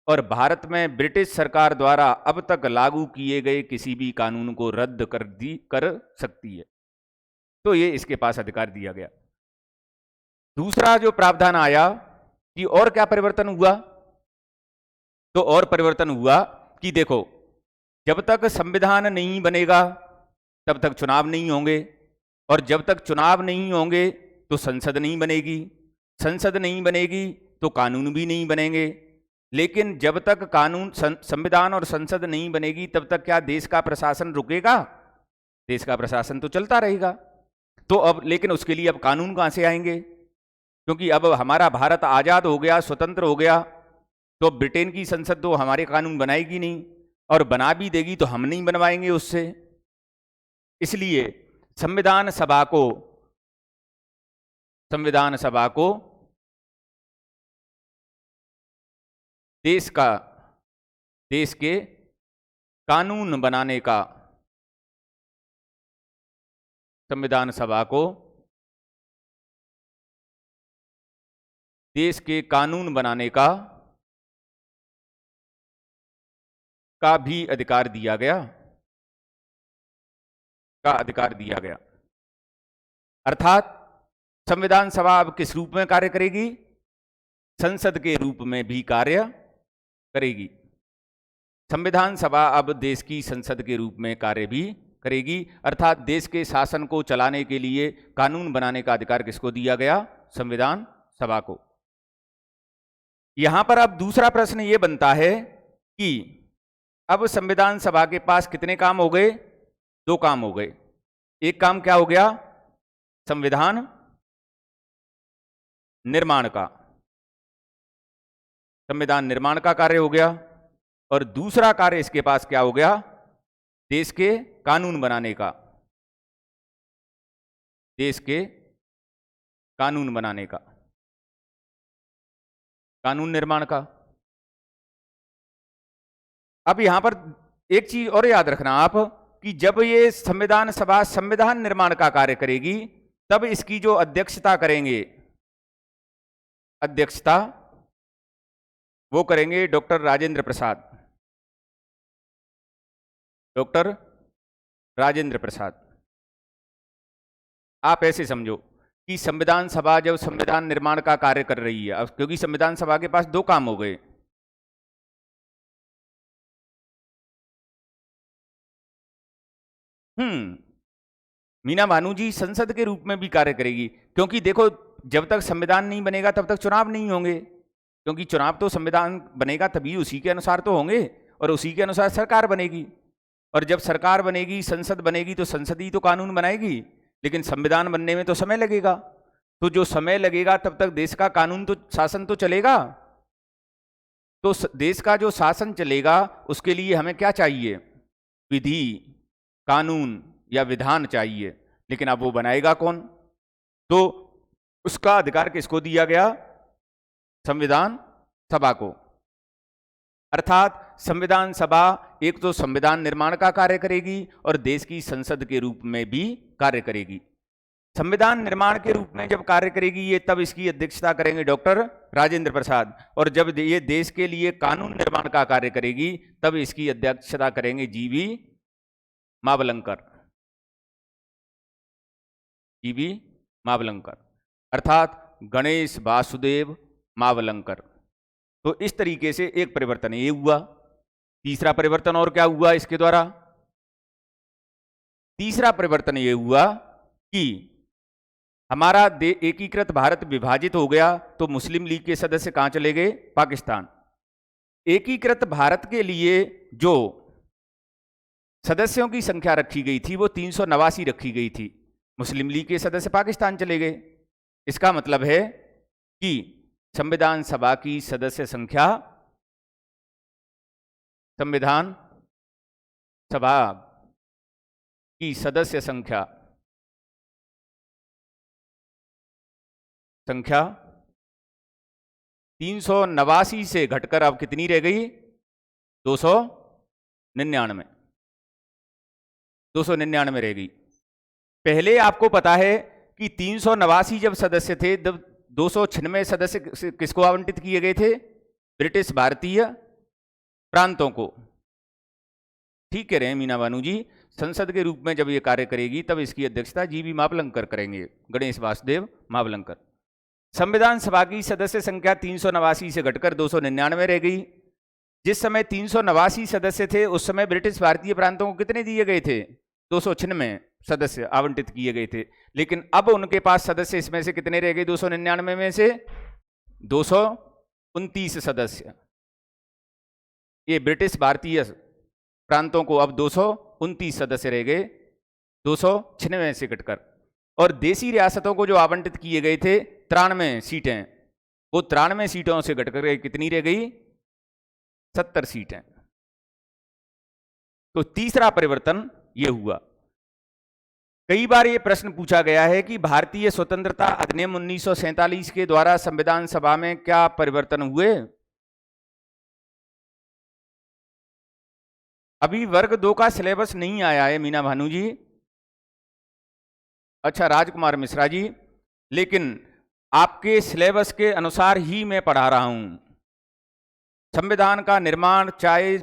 और भारत में ब्रिटिश सरकार द्वारा अब तक लागू किए गए किसी भी कानून को रद्द कर सकती है। तो ये इसके पास अधिकार दिया गया। दूसरा जो प्रावधान आया कि और क्या परिवर्तन हुआ, तो और परिवर्तन हुआ कि देखो, जब तक संविधान नहीं बनेगा तब तक चुनाव नहीं होंगे, और जब तक चुनाव नहीं होंगे तो संसद नहीं बनेगी, संसद नहीं बनेगी तो कानून भी नहीं बनेंगे। लेकिन जब तक कानून, संविधान और संसद नहीं बनेगी तब तक क्या देश का प्रशासन रुकेगा? देश का प्रशासन तो चलता रहेगा। तो अब लेकिन उसके लिए अब कानून कहां से आएंगे? क्योंकि अब हमारा भारत आजाद हो गया, स्वतंत्र हो गया, तो ब्रिटेन की संसद तो हमारे कानून बनाएगी नहीं, और बना भी देगी तो हम नहीं बनवाएंगे उससे। इसलिए संविधान सभा को देश के कानून बनाने का, संविधान सभा को देश के कानून बनाने का भी अधिकार दिया गया। अर्थात संविधान सभा अब किस रूप में कार्य करेगी? संसद के रूप में भी कार्य करेगी। संविधान सभा अब देश की संसद के रूप में कार्य भी करेगी, अर्थात देश के शासन को चलाने के लिए कानून बनाने का अधिकार किसको दिया गया? संविधान सभा को। यहां पर अब दूसरा प्रश्न यह बनता है कि अब संविधान सभा के पास कितने काम हो गए? दो काम हो गए। एक काम क्या हो गया? संविधान निर्माण का, संविधान निर्माण का कार्य हो गया, और दूसरा कार्य इसके पास क्या हो गया? देश के कानून बनाने का, देश के कानून बनाने का, कानून निर्माण का। अब यहां पर एक चीज और याद रखना आप, कि जब ये संविधान सभा संविधान निर्माण का कार्य करेगी तब इसकी जो अध्यक्षता करेंगे, अध्यक्षता वो करेंगे डॉक्टर राजेंद्र प्रसाद, डॉक्टर राजेंद्र प्रसाद। आप ऐसे समझो कि संविधान सभा जब संविधान निर्माण का कार्य कर रही है, अब क्योंकि संविधान सभा के पास दो काम हो गए, मीना भानु जी संसद के रूप में भी कार्य करेगी, क्योंकि देखो जब तक संविधान नहीं बनेगा तब तक चुनाव नहीं होंगे, क्योंकि चुनाव तो संविधान बनेगा तभी उसी के अनुसार तो होंगे, और उसी के अनुसार सरकार बनेगी, और जब सरकार बनेगी, संसद बनेगी, तो संसद ही तो कानून बनाएगी, लेकिन संविधान बनने में तो समय लगेगा। तो जो समय लगेगा तब तक देश का कानून तो, शासन तो चलेगा। तो देश का जो शासन चलेगा उसके लिए हमें क्या चाहिए? विधि, कानून या विधान चाहिए। लेकिन अब वो बनाएगा कौन? तो उसका अधिकार किसको दिया गया? संविधान सभा को। अर्थात संविधान सभा एक तो संविधान निर्माण का कार्य करेगी और देश की संसद के रूप में भी कार्य करेगी। संविधान निर्माण के रूप में जब कार्य करेगी ये, तब इसकी अध्यक्षता करेंगे डॉक्टर राजेंद्र प्रसाद, और जब ये देश के लिए कानून निर्माण का कार्य करेगी तब इसकी अध्यक्षता करेंगे जीवी मावलंकर। जीवी मावलंकर अर्थात गणेश वासुदेव मावलंकर। तो इस तरीके से एक परिवर्तन ये हुआ। तीसरा परिवर्तन और क्या हुआ इसके द्वारा? तीसरा परिवर्तन ये हुआ कि हमारा एकीकृत भारत विभाजित हो गया, तो मुस्लिम लीग के सदस्य कहां चले गए? पाकिस्तान। एकीकृत भारत के लिए जो सदस्यों की संख्या रखी गई थी वो 389 रखी गई थी, मुस्लिम लीग के सदस्य पाकिस्तान चले गए। इसका मतलब है कि संविधान सभा की सदस्य संख्या, संविधान सभा की सदस्य संख्या 389 से घटकर अब कितनी रह गई? 299। 299 रह गई। पहले आपको पता है कि 389 जब सदस्य थे तब 296 सदस्य किसको आवंटित किए गए थे? ब्रिटिश भारतीय प्रांतों को। ठीक कह रहे हैं मीना बानू जी। संसद के रूप में जब ये कार्य करेगी तब इसकी अध्यक्षता जीवी मावलंकर करेंगे, गणेश वासुदेव मावलंकर। संविधान सभा की सदस्य संख्या 389 से घटकर 299 रह गई। जिस समय 389 सदस्य थे उस समय ब्रिटिश भारतीय प्रांतों को कितने दिए गए थे? 296 सदस्य आवंटित किए गए थे। लेकिन अब उनके पास सदस्य इसमें से कितने रह गए? 299 में से 229 सदस्य। ये ब्रिटिश भारतीय प्रांतों को अब 229 सदस्य रह गए 296 से घटकर। और देशी रियासतों को जो आवंटित किए गए थे 93 सीटें, वो 93 सीटों से घटकर कितनी रह गई? 70 सीटें। तो तीसरा परिवर्तन यह हुआ। कई बार यह प्रश्न पूछा गया है कि भारतीय स्वतंत्रता अधिनियम 1947 के द्वारा संविधान सभा में क्या परिवर्तन हुए? अभी वर्ग 2 का सिलेबस नहीं आया है मीना भानु जी। अच्छा राजकुमार मिश्रा जी, लेकिन आपके सिलेबस के अनुसार ही मैं पढ़ा रहा हूं। संविधान का निर्माण चाहे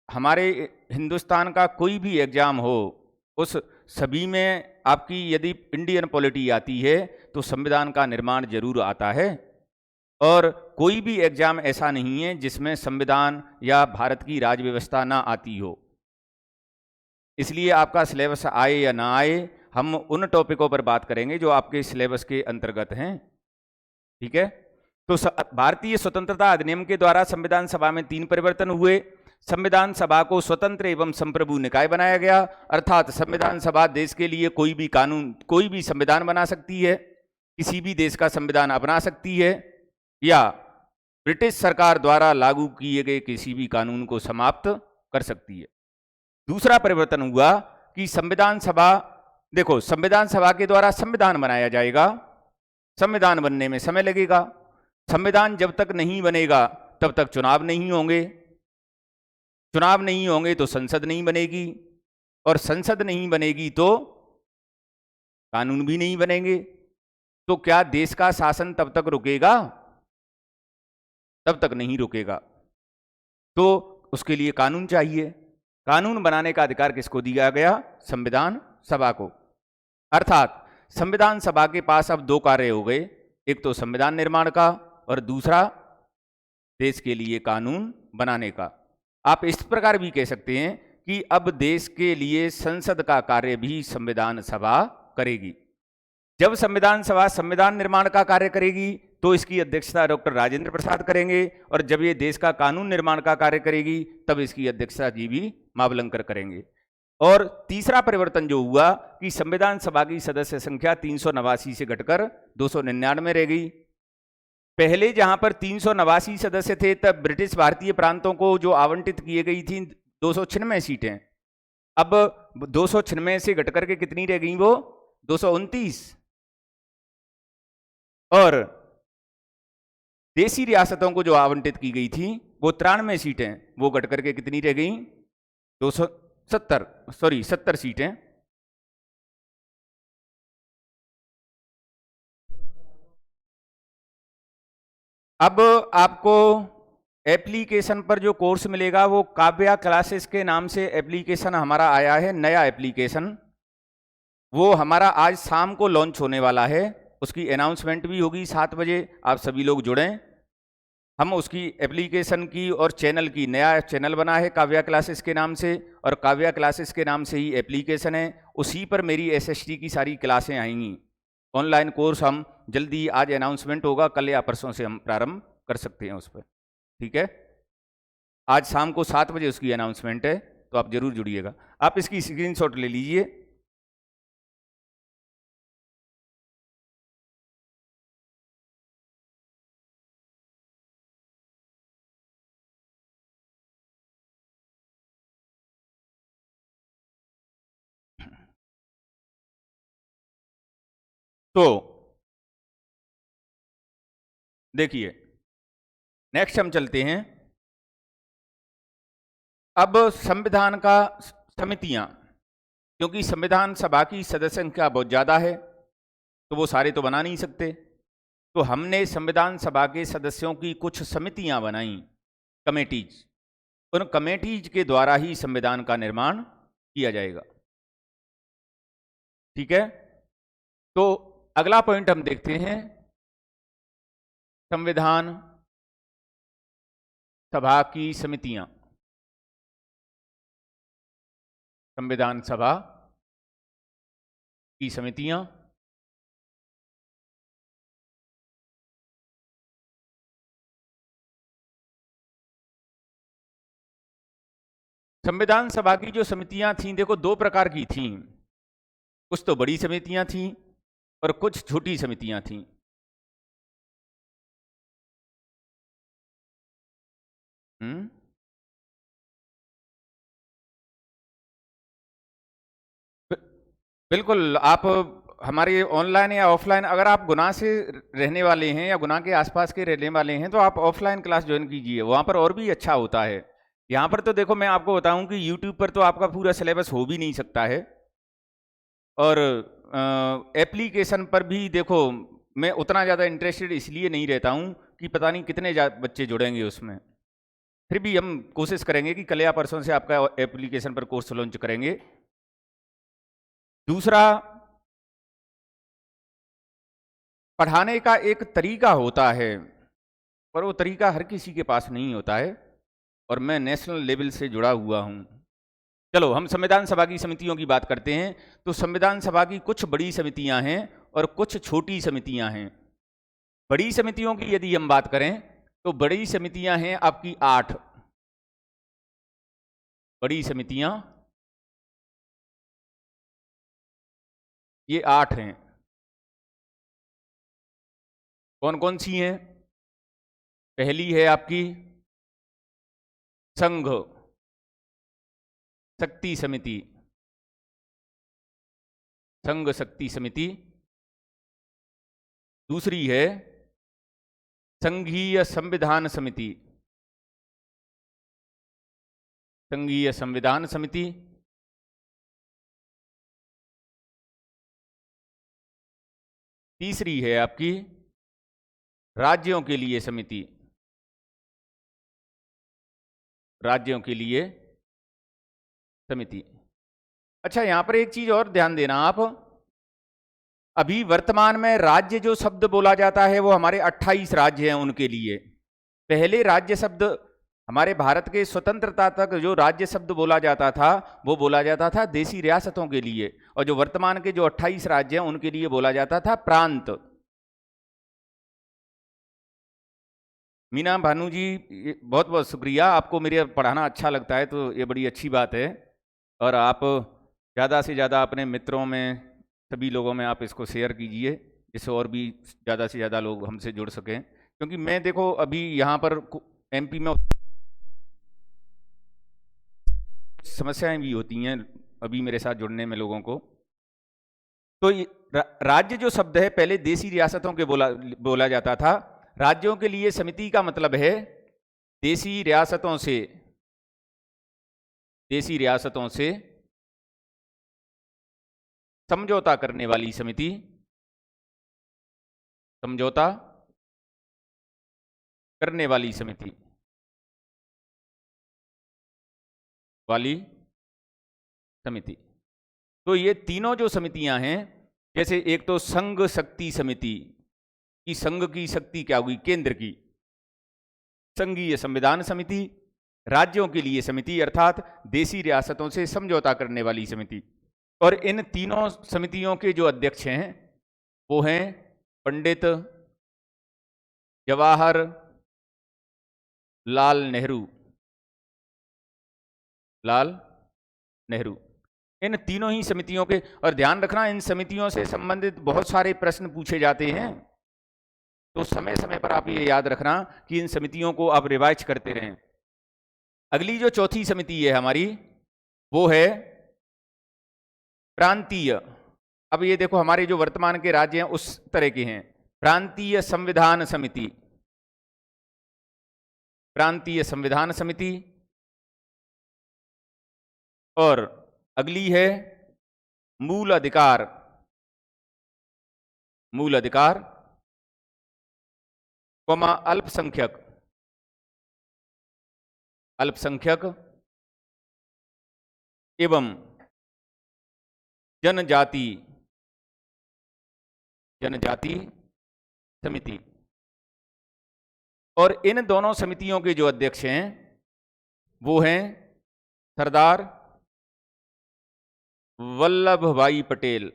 हमारे हिंदुस्तान का कोई भी एग्जाम हो, उस सभी में आपकी यदि इंडियन पॉलिटी आती है तो संविधान का निर्माण जरूर आता है। और कोई भी एग्जाम ऐसा नहीं है जिसमें संविधान या भारत की राज व्यवस्था ना आती हो। इसलिए आपका सिलेबस आए या ना आए, हम उन टॉपिकों पर बात करेंगे जो आपके सिलेबस के अंतर्गत हैं। ठीक है। तो भारतीय स्वतंत्रता अधिनियम के द्वारा संविधान सभा में 3 परिवर्तन हुए। संविधान सभा को स्वतंत्र एवं संप्रभु निकाय बनाया गया, अर्थात संविधान सभा देश के लिए कोई भी कानून, कोई भी संविधान बना सकती है, किसी भी देश का संविधान अपना सकती है, या ब्रिटिश सरकार द्वारा लागू किए गए किसी भी कानून को समाप्त कर सकती है। दूसरा परिवर्तन हुआ कि संविधान सभा, देखो संविधान सभा के द्वारा संविधान बनाया जाएगा, संविधान बनने में समय लगेगा। संविधान जब तक नहीं बनेगा तब तक चुनाव नहीं होंगे, चुनाव नहीं होंगे तो संसद नहीं बनेगी, और संसद नहीं बनेगी तो कानून भी नहीं बनेंगे। तो क्या देश का शासन तब तक रुकेगा? तब तक नहीं रुकेगा। तो उसके लिए कानून चाहिए। कानून बनाने का अधिकार किसको दिया गया? संविधान सभा को। अर्थात संविधान सभा के पास अब 2 कार्य हो गए, एक तो संविधान निर्माण का और दूसरा देश के लिए कानून बनाने का। आप इस प्रकार भी कह सकते हैं कि अब देश के लिए संसद का कार्य भी संविधान सभा करेगी। जब संविधान सभा संविधान निर्माण का कार्य करेगी तो इसकी अध्यक्षता डॉक्टर राजेंद्र प्रसाद करेंगे, और जब ये देश का कानून निर्माण का कार्य करेगी तब इसकी अध्यक्षता जीवी मावलंकर करेंगे। और तीसरा परिवर्तन जो हुआ कि संविधान सभा की सदस्य संख्या 389 से घटकर 299 रह गई। पहले जहां पर 389 सदस्य थे तब ब्रिटिश भारतीय प्रांतों को जो आवंटित किए गई थी 296 सीटें, अब 296 से घटकर के कितनी रह गई? वो 229। और देशी रियासतों को जो आवंटित की गई थी वो 93 सीटें, वो घट करके कितनी रह गई? 70 सीटें। अब आपको एप्लीकेशन पर जो कोर्स मिलेगा वो काव्या क्लासेस के नाम से एप्लीकेशन हमारा आया है, नया एप्लीकेशन। वो हमारा आज शाम को लॉन्च होने वाला है, उसकी अनाउंसमेंट भी होगी 7 बजे। आप सभी लोग जुड़ें। हम उसकी एप्लीकेशन की और चैनल की, नया चैनल बना है काव्या क्लासेस के नाम से, और काव्या क्लासेस के नाम से ही एप्लीकेशन है। उसी पर मेरी एसएसटी की सारी क्लासें आएंगी। ऑनलाइन कोर्स हम जल्दी, आज अनाउंसमेंट होगा, कल या परसों से हम प्रारंभ कर सकते हैं उस पर। ठीक है, आज शाम को 7 बजे उसकी अनाउंसमेंट है, तो आप जरूर जुड़िएगा। आप इसकी स्क्रीनशॉट ले लीजिए। तो देखिए, नेक्स्ट हम चलते हैं। अब संविधान का समितियां, क्योंकि संविधान सभा की सदस्य संख्या बहुत ज़्यादा है, तो वो सारे तो बना नहीं सकते। तो हमने संविधान सभा के सदस्यों की कुछ समितियां बनाई, कमेटीज। उन कमेटीज के द्वारा ही संविधान का निर्माण किया जाएगा। ठीक है, तो अगला पॉइंट हम देखते हैं, संविधान सभा की समितियां। संविधान सभा की समितियां संविधान सभा की जो समितियां थीं, देखो 2 प्रकार की थीं। कुछ तो बड़ी समितियां थीं और कुछ छोटी समितियां थीं। बिल्कुल, आप हमारे ऑनलाइन या ऑफलाइन, अगर आप गुना से रहने वाले हैं या गुना के आसपास के रहने वाले हैं, तो आप ऑफलाइन क्लास ज्वाइन कीजिए, वहाँ पर और भी अच्छा होता है। यहाँ पर तो देखो, मैं आपको बताऊं कि यूट्यूब पर तो आपका पूरा सिलेबस हो भी नहीं सकता है, और एप्लीकेशन पर भी देखो, मैं उतना ज़्यादा इंटरेस्टेड इसलिए नहीं रहता हूँ कि पता नहीं कितने बच्चे जुड़ेंगे उसमें। फिर भी हम कोशिश करेंगे कि कल या परसों से आपका एप्लीकेशन पर कोर्स लॉन्च करेंगे। दूसरा, पढ़ाने का एक तरीका होता है, पर वो तरीका हर किसी के पास नहीं होता है, और मैं नेशनल लेवल से जुड़ा हुआ हूँ। चलो, हम संविधान सभा की समितियों की बात करते हैं। तो संविधान सभा की कुछ बड़ी समितियां हैं और कुछ छोटी समितियां हैं। बड़ी समितियों की यदि हम बात करें, तो बड़ी समितियां हैं आपकी 8। बड़ी समितियां ये 8 हैं। कौन कौन सी हैं? पहली है आपकी संघ शक्ति समिति, संघ शक्ति समिति। दूसरी है संघीय संविधान समिति, संघीय संविधान समिति। तीसरी है आपकी राज्यों के लिए समिति, राज्यों के लिए समिति। अच्छा, यहां पर एक चीज और ध्यान देना आप, अभी वर्तमान में राज्य जो शब्द बोला जाता है वो हमारे 28 राज्य हैं उनके लिए। पहले राज्य शब्द, हमारे भारत के स्वतंत्रता तक जो राज्य शब्द बोला जाता था वो बोला जाता था देशी रियासतों के लिए, और जो वर्तमान के जो 28 राज्य हैं उनके लिए बोला जाता था प्रांत। मीना भानु जी, बहुत बहुत शुक्रिया, आपको मेरे पढ़ाना अच्छा लगता है तो ये बड़ी अच्छी बात है, और आप ज़्यादा से ज़्यादा अपने मित्रों में, सभी लोगों में आप इसको शेयर कीजिए, जिससे और भी ज़्यादा से ज़्यादा लोग हमसे जुड़ सकें। क्योंकि मैं देखो अभी यहाँ पर एमपी में समस्याएं भी होती हैं अभी मेरे साथ जुड़ने में लोगों को। तो राज्य जो शब्द है पहले देशी रियासतों के बोला जाता था। राज्यों के लिए समिति का मतलब है देसी रियासतों से समझौता करने वाली समिति, समझौता करने वाली समिति वाली समिति। तो ये तीनों जो समितियां हैं, जैसे एक तो संघ शक्ति समिति, कि संघ की शक्ति क्या होगी, केंद्र की, संघीय संविधान समिति, राज्यों के लिए समिति अर्थात देसी रियासतों से समझौता करने वाली समिति। और इन तीनों समितियों के जो अध्यक्ष हैं वो हैं पंडित जवाहर लाल नेहरू। इन तीनों ही समितियों के, और ध्यान रखना इन समितियों से संबंधित बहुत सारे प्रश्न पूछे जाते हैं, तो समय समय पर आप ये याद रखना कि इन समितियों को आप रिवाइज करते रहें। अगली जो चौथी समिति है हमारी वो है प्रांतीय। अब ये देखो हमारे जो वर्तमान के राज्य हैं उस तरह के हैं, प्रांतीय संविधान समिति, प्रांतीय संविधान समिति। और अगली है मूल अधिकार अल्पसंख्यक एवं जनजाति समिति। और इन दोनों समितियों के जो अध्यक्ष हैं वो हैं सरदार वल्लभ भाई पटेल,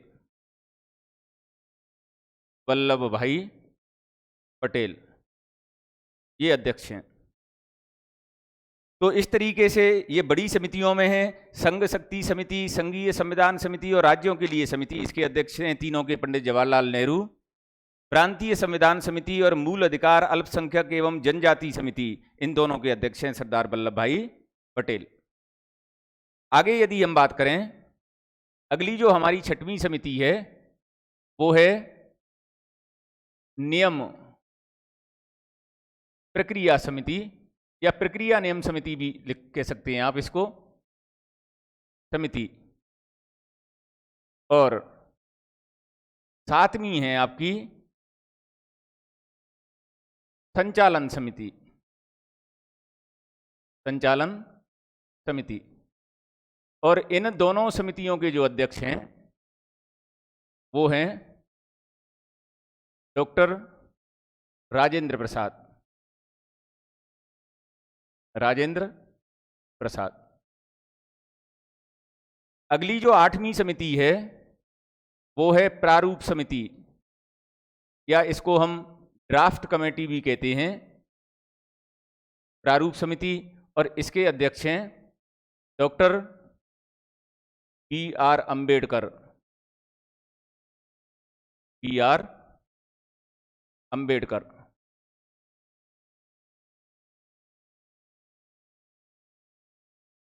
ये अध्यक्ष हैं। तो इस तरीके से ये बड़ी समितियों में है संघ शक्ति समिति, संघीय संविधान समिति और राज्यों के लिए समिति, इसके अध्यक्ष हैं तीनों के पंडित जवाहरलाल नेहरू। प्रांतीय संविधान समिति और मूल अधिकार अल्पसंख्यक एवं जनजाति समिति, इन दोनों के अध्यक्ष हैं सरदार वल्लभ भाई पटेल। आगे यदि हम बात करें, अगली जो हमारी छठवीं समिति है वो है नियम प्रक्रिया समिति, या प्रक्रिया नियम समिति भी कह सकते हैं आप इसको, समिति। और सातवीं है आपकी संचालन समिति। और इन दोनों समितियों के जो अध्यक्ष हैं वो हैं डॉक्टर राजेंद्र प्रसाद। अगली जो आठवीं समिति है वो है प्रारूप समिति, या इसको हम ड्राफ्ट कमेटी भी कहते हैं, प्रारूप समिति। और इसके अध्यक्ष हैं डॉक्टर B.R. अम्बेडकर।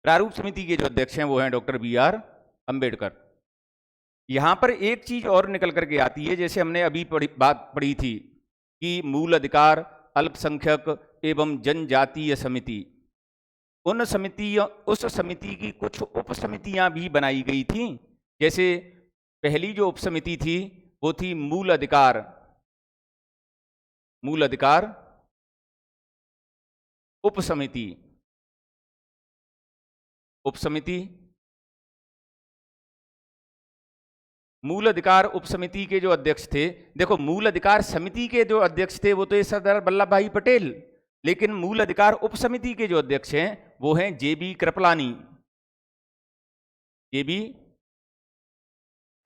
प्रारूप समिति के जो अध्यक्ष हैं वो हैं डॉक्टर B.R. अम्बेडकर। यहां पर एक चीज और निकल करके आती है, जैसे हमने अभी बात पढ़ी थी कि मूल अधिकार अल्पसंख्यक एवं जनजातीय समिति, उस समिति की कुछ उप समितियां भी बनाई गई थी। जैसे पहली जो उप समिति थी वो थी मूल अधिकार उप समिति। मूल अधिकार उप समिति के जो अध्यक्ष थे, देखो मूल अधिकार समिति के जो अध्यक्ष थे वो तो सरदार वल्लभ भाई पटेल, लेकिन मूल अधिकार उप समिति के जो अध्यक्ष हैं वो हैं J.B.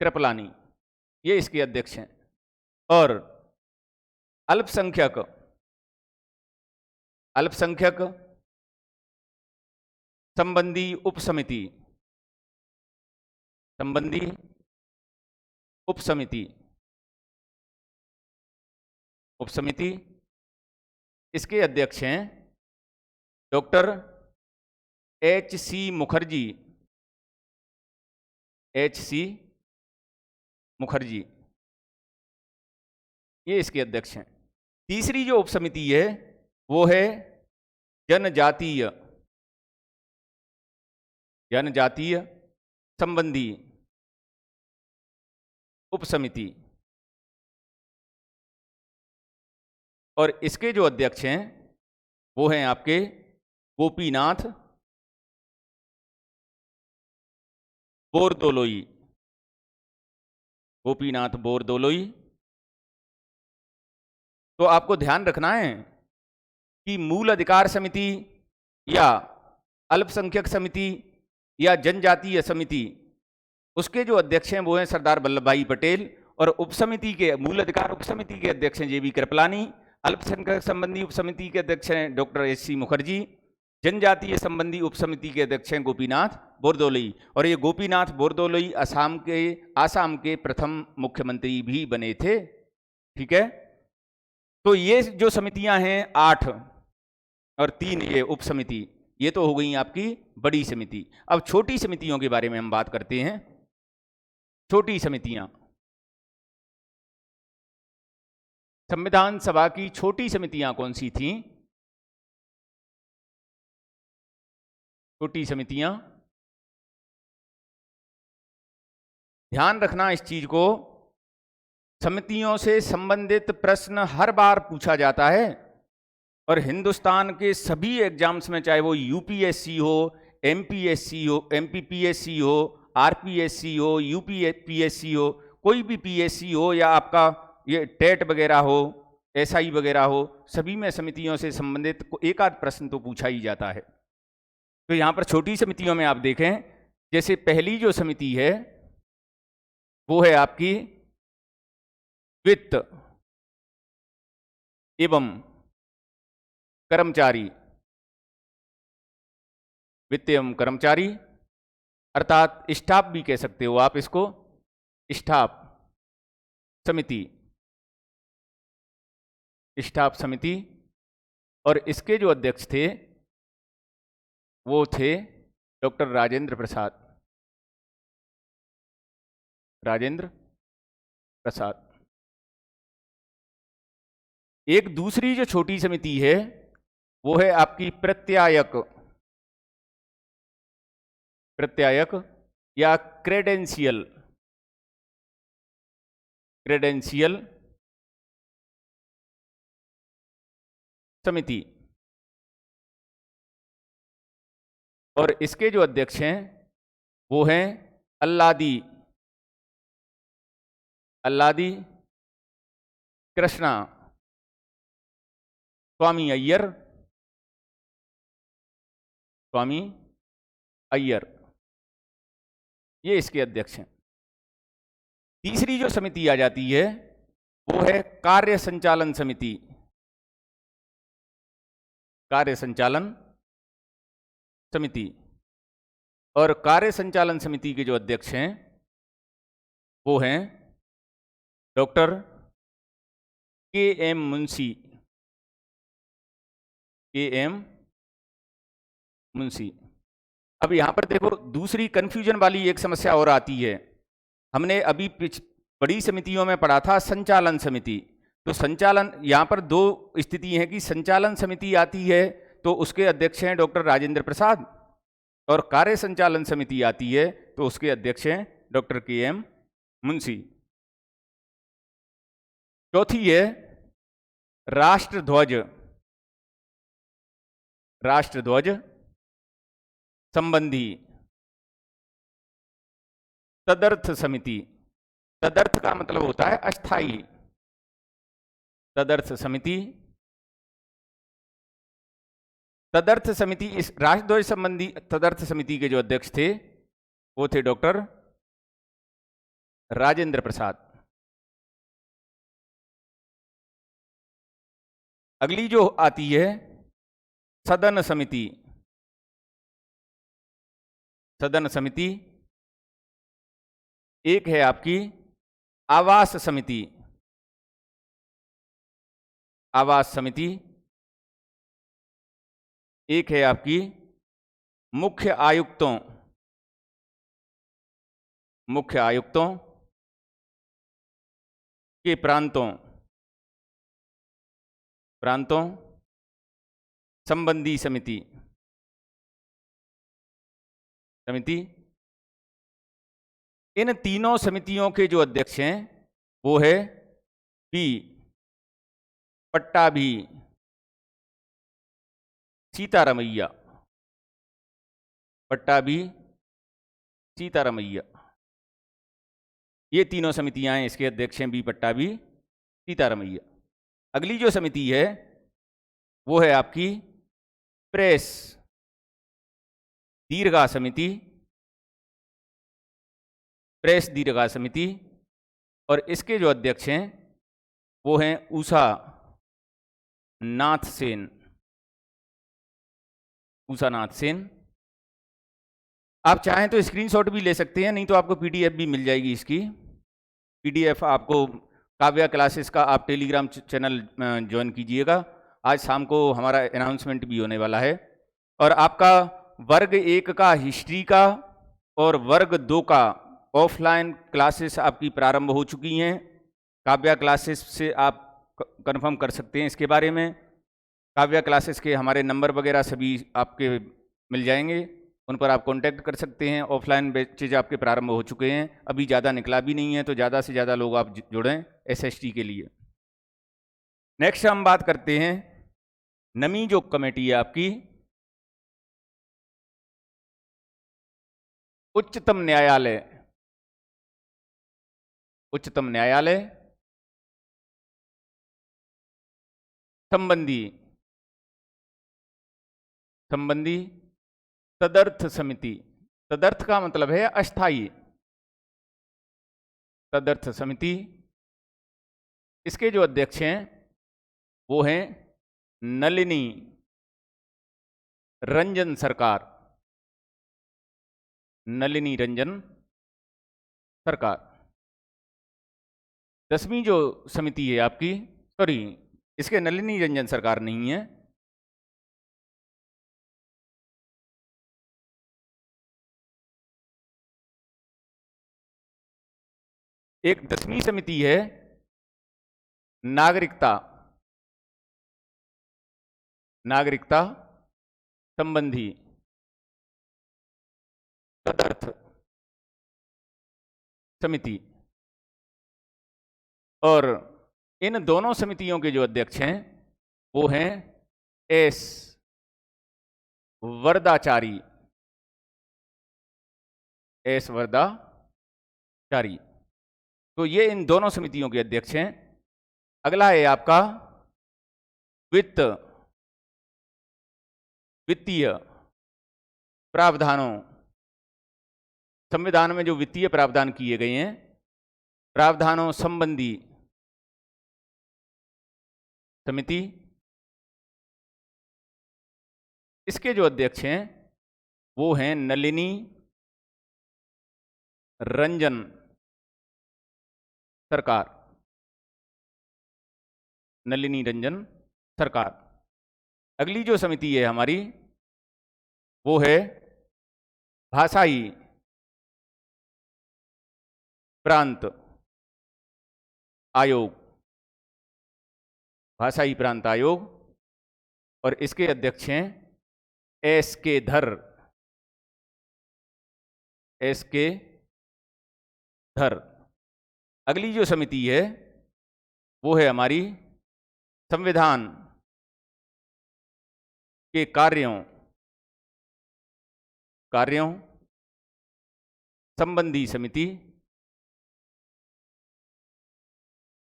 कृपलानी, ये इसके अध्यक्ष हैं। और अल्पसंख्यक संबंधी उप समिति, इसके अध्यक्ष हैं डॉक्टर H.C. मुखर्जी। ये इसके अध्यक्ष हैं। तीसरी जो उप समिति है वो है जनजातीय संबंधी उपसमिति, और इसके जो अध्यक्ष हैं वो हैं आपके गोपीनाथ बोरदोलोई। गोपीनाथ बोरदोलोई। तो आपको ध्यान रखना है कि मूल अधिकार समिति या अल्पसंख्यक समिति या जनजातीय समिति, उसके जो अध्यक्ष हैं वो हैं सरदार वल्लभ भाई पटेल, और उपसमिति के मूल अधिकार उपसमिति के अध्यक्ष हैं जेबी कृपलानी, अल्पसंख्यक संबंधी उपसमिति के अध्यक्ष हैं डॉक्टर एस.सी. मुखर्जी, जनजातीय संबंधी उपसमिति के अध्यक्ष हैं गोपीनाथ बोरदोलोई। और ये गोपीनाथ बोरदोलोई आसाम के प्रथम मुख्यमंत्री भी बने थे। ठीक है, तो ये जो समितियां हैं 8 और 3 ये उपसमिति, ये तो हो गई आपकी बड़ी समिति। अब छोटी समितियों के बारे में हम बात करते हैं। छोटी समितियां, संविधान सभा की छोटी समितियां कौन सी थीं? छोटी समितियां, ध्यान रखना इस चीज को, समितियों से संबंधित प्रश्न हर बार पूछा जाता है, और हिंदुस्तान के सभी एग्जाम्स में, चाहे वो यूपीएससी हो, एमपीएससी हो, एमपीपीएससी हो, आरपीएससी हो, यूपीपीएससी हो, कोई भी पीएससी हो, या आपका ये टेट वगैरह हो, एसआई वगैरह हो, सभी में समितियों से संबंधित एक आध प्रश्न तो पूछा ही जाता है। तो यहाँ पर छोटी समितियों में आप देखें, जैसे पहली जो समिति है वो है आपकी वित्त एवं कर्मचारी, वित्त एवं कर्मचारी, अर्थात स्टाफ भी कह सकते हो आप इसको, स्टाफ समिति, स्टाफ समिति। और इसके जो अध्यक्ष थे वो थे डॉक्टर राजेंद्र प्रसाद, राजेंद्र प्रसाद। एक दूसरी जो छोटी समिति है वो है आपकी प्रत्यायक या क्रेडेंशियल समिति, और इसके जो अध्यक्ष हैं वो हैं अल्लादी कृष्णा स्वामी अय्यर, ये इसके अध्यक्ष हैं। तीसरी जो समिति आ जाती है वो है कार्य संचालन समिति, कार्य संचालन समिति। और कार्य संचालन समिति के जो अध्यक्ष हैं वो हैं डॉक्टर के.एम. मुंशी। अब यहां पर देखो, दूसरी कंफ्यूजन वाली एक समस्या और आती है। हमने अभी बड़ी समितियों में पढ़ा था संचालन समिति, तो संचालन, यहां पर 2 स्थिति है कि संचालन समिति आती है तो उसके अध्यक्ष हैं डॉक्टर राजेंद्र प्रसाद, और कार्य संचालन समिति आती है तो उसके अध्यक्ष हैं डॉक्टर के.एम. मुंशी। चौथी है राष्ट्रध्वज संबंधी तदर्थ समिति। तदर्थ का मतलब होता है अस्थाई, तदर्थ समिति। तदर्थ समिति, इस राष्ट्रध्वज संबंधी तदर्थ समिति के जो अध्यक्ष थे वो थे डॉक्टर राजेंद्र प्रसाद। अगली जो आती है सदन समिति। सदन समिति एक है आपकी आवास समिति, आवास समिति। एक है आपकी मुख्य आयुक्तों के प्रांतों संबंधी समिति इन तीनों समितियों के जो अध्यक्ष हैं वो है पी पट्टाभी सीतारमैया, पट्टाभी सीतारमैया, ये तीनों समितियां हैं, इसके अध्यक्ष हैं बी पट्टाभी सीतारमैया। अगली जो समिति है वो है आपकी प्रेस दीर्घा समिति, प्रेस दीर्घा समिति, और इसके जो अध्यक्ष हैं वो हैं उषा नाथ सेन, उषा नाथ सेन। आप चाहें तो स्क्रीनशॉट भी ले सकते हैं, नहीं तो आपको पीडीएफ भी मिल जाएगी इसकी। पीडीएफ आपको काव्या क्लासेस का आप टेलीग्राम चैनल ज्वाइन कीजिएगा, आज शाम को हमारा अनाउंसमेंट भी होने वाला है। और आपका वर्ग 1 का हिस्ट्री का और वर्ग 2 का ऑफलाइन क्लासेस आपकी प्रारंभ हो चुकी हैं। काव्या क्लासेस से आप कंफर्म कर सकते हैं इसके बारे में। काव्या क्लासेस के हमारे नंबर वगैरह सभी आपके मिल जाएंगे, उन पर आप कांटेक्ट कर सकते हैं। ऑफलाइन बैचेज आपके प्रारंभ हो चुके हैं, अभी ज़्यादा निकला भी नहीं है, तो ज़्यादा से ज़्यादा लोग आप जुड़ें एसएसटी के लिए। नेक्स्ट हम बात करते हैं नमी जो कमेटी है आपकी, उच्चतम न्यायालय, उच्चतम न्यायालय संबंधी तदर्थ समिति, तदर्थ का मतलब है अस्थाई, तदर्थ समिति, इसके जो अध्यक्ष हैं वो हैं नलिनी रंजन सरकार, नलिनी रंजन सरकार। 10वीं जो समिति है आपकी, सॉरी इसके नलिनी रंजन सरकार नहीं है, एक 10वीं समिति है नागरिकता, नागरिकता संबंधी तदर्थ समिति। और इन दोनों समितियों के जो अध्यक्ष हैं वो हैं एस वरदाचारी, एस वरदाचारी। तो ये इन दोनों समितियों के अध्यक्ष हैं। अगला है आपका वित्तीय प्रावधानों, संविधान में जो वित्तीय प्रावधान किए गए हैं, प्रावधानों संबंधी समिति, इसके जो अध्यक्ष हैं वो हैं नलिनी रंजन सरकार, नलिनी रंजन सरकार। अगली जो समिति है हमारी वो है भाषाई प्रांत आयोग, भाषाई प्रांत आयोग, और इसके अध्यक्ष हैं एस के धर, एस के धर। अगली जो समिति है वो है हमारी संविधान के कार्यों संबंधी समिति,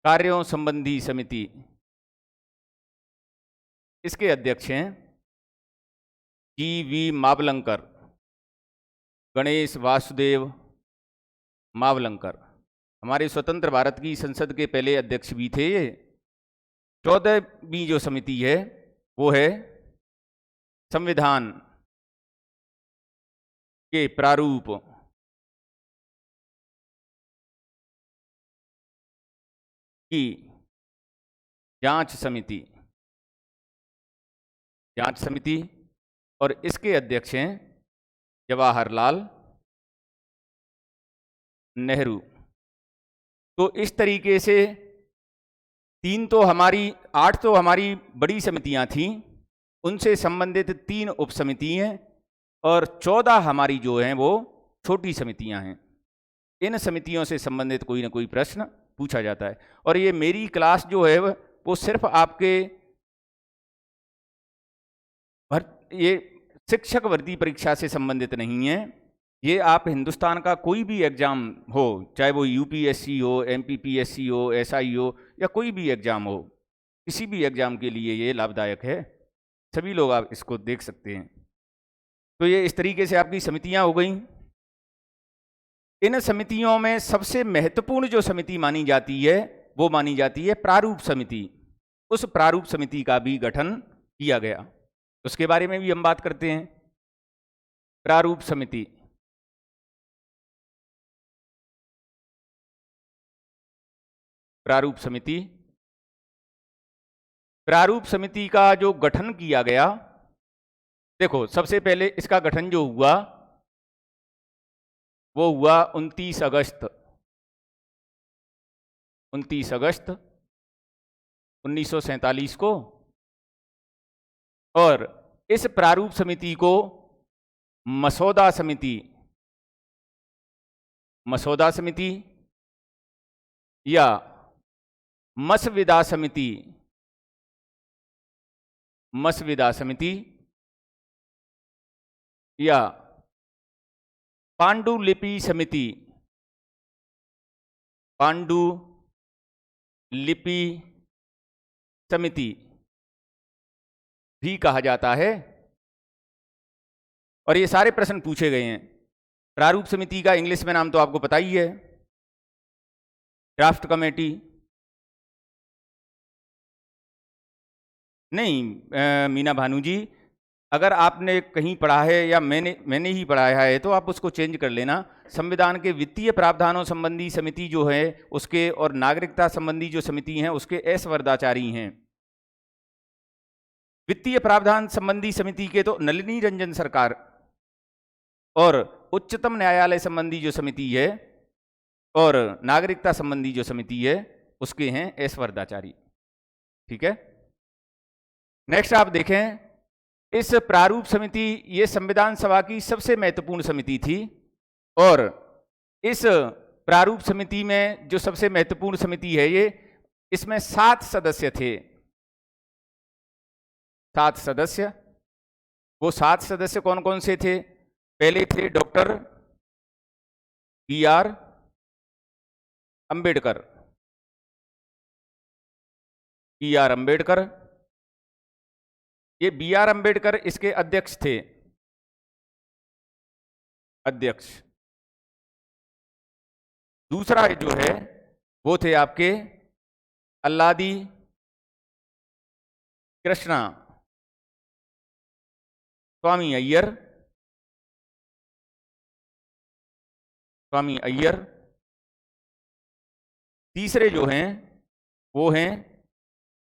कार्यों संबंधी समिति, इसके अध्यक्ष हैं जी.वी. मावलंकर, गणेश वासुदेव मावलंकर। हमारे स्वतंत्र भारत की संसद के पहले अध्यक्ष भी थे ये। 14वीं जो समिति है वो है संविधान के प्रारूप की जांच समिति, जांच समिति, और इसके अध्यक्ष हैं जवाहरलाल नेहरू। तो इस तरीके से 8 तो हमारी बड़ी समितियां थीं, उनसे संबंधित 3 उपसमिति हैं और 14 हमारी जो हैं वो छोटी समितियां हैं। इन समितियों से संबंधित कोई ना कोई प्रश्न पूछा जाता है। और ये मेरी क्लास जो है वो सिर्फ आपके ये शिक्षक भर्ती परीक्षा से संबंधित नहीं है। ये आप हिंदुस्तान का कोई भी एग्जाम हो, चाहे वो यूपीएससी हो, एमपीपीएससी हो, एसआई हो, या कोई भी एग्जाम हो, किसी भी एग्जाम के लिए ये लाभदायक है। सभी लोग आप इसको देख सकते हैं। तो ये इस तरीके से आपकी समितियां हो गई। इन समितियों में सबसे महत्वपूर्ण जो समिति मानी जाती है वो मानी जाती है प्रारूप समिति। उस प्रारूप समिति का भी गठन किया गया, उसके बारे में भी हम बात करते हैं। प्रारूप समिति, प्रारूप समिति, प्रारूप समिति का जो गठन किया गया, देखो सबसे पहले इसका गठन जो हुआ वो हुआ 29 अगस्त 1947 को। और इस प्रारूप समिति को मसौदा समिति या मसविदा समिति या पांडुलिपि समिति भी कहा जाता है। और ये सारे प्रश्न पूछे गए हैं। प्रारूप समिति का इंग्लिश में नाम तो आपको पता ही है, ड्राफ्ट कमेटी। नहीं मीना भानु जी, अगर आपने कहीं पढ़ा है या मैंने ही पढ़ाया है तो आप उसको चेंज कर लेना। संविधान के वित्तीय प्रावधानों संबंधी समिति जो है उसके, और नागरिकता संबंधी जो समिति हैं उसके एस वरदाचारी हैं। वित्तीय प्रावधान संबंधी समिति के तो नलिनी रंजन सरकार, और उच्चतम न्यायालय संबंधी जो समिति है और नागरिकता संबंधी जो समिति है उसके हैं एस वरदाचारी। ठीक है, नेक्स्ट आप देखें, इस प्रारूप समिति ये संविधान सभा की सबसे महत्वपूर्ण समिति थी। और इस प्रारूप समिति में जो सबसे महत्वपूर्ण समिति है ये, इसमें 7 सदस्य थे। 7 सदस्य, वो 7 सदस्य कौन कौन से थे? पहले थे doctor BR Ambedkar, BR Ambedkar, ये BR अंबेडकर इसके अध्यक्ष थे, अध्यक्ष। दूसरा जो है वो थे आपके अल्लादी कृष्णा स्वामी अय्यर। तीसरे जो हैं वो हैं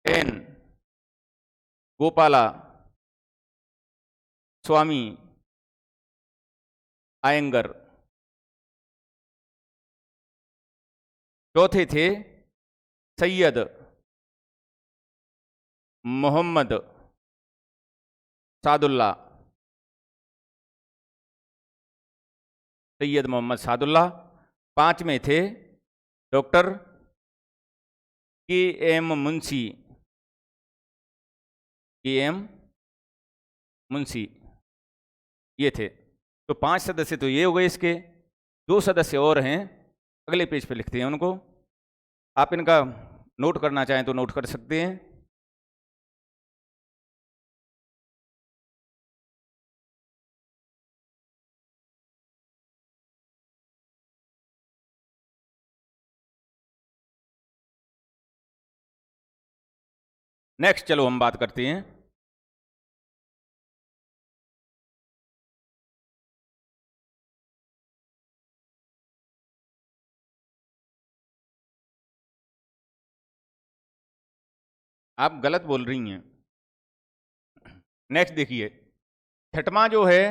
N गोपाला स्वामी आयंगर। चौथे थे सैयद मोहम्मद सादुल्ला, सैयद मोहम्मद सादुल्ला। 5वें थे डॉक्टर KM मुंशी, ये थे। तो 5 सदस्य तो ये हो गए इसके। 2 सदस्य और हैं, अगले पेज पे लिखते हैं उनको। आप इनका नोट करना चाहें तो नोट कर सकते हैं। नेक्स्ट चलो हम बात करते हैं आप गलत बोल रही हैं। नेक्स्ट देखिए, 6वां जो है,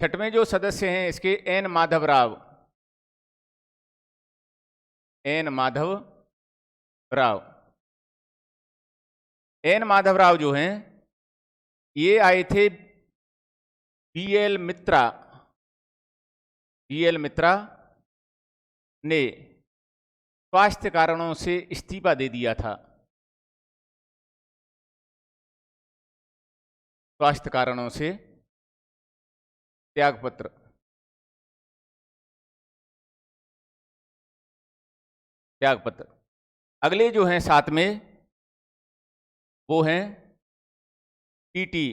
6वें जो सदस्य हैं इसके N माधव राव जो हैं ये आए थे बीएल मित्रा। बीएल मित्रा ने स्वास्थ्य कारणों से इस्तीफा दे दिया था। स्वास्थ्य कारणों से त्यागपत्र। त्यागपत्र। अगले जो हैं साथ में वो हैं टीटी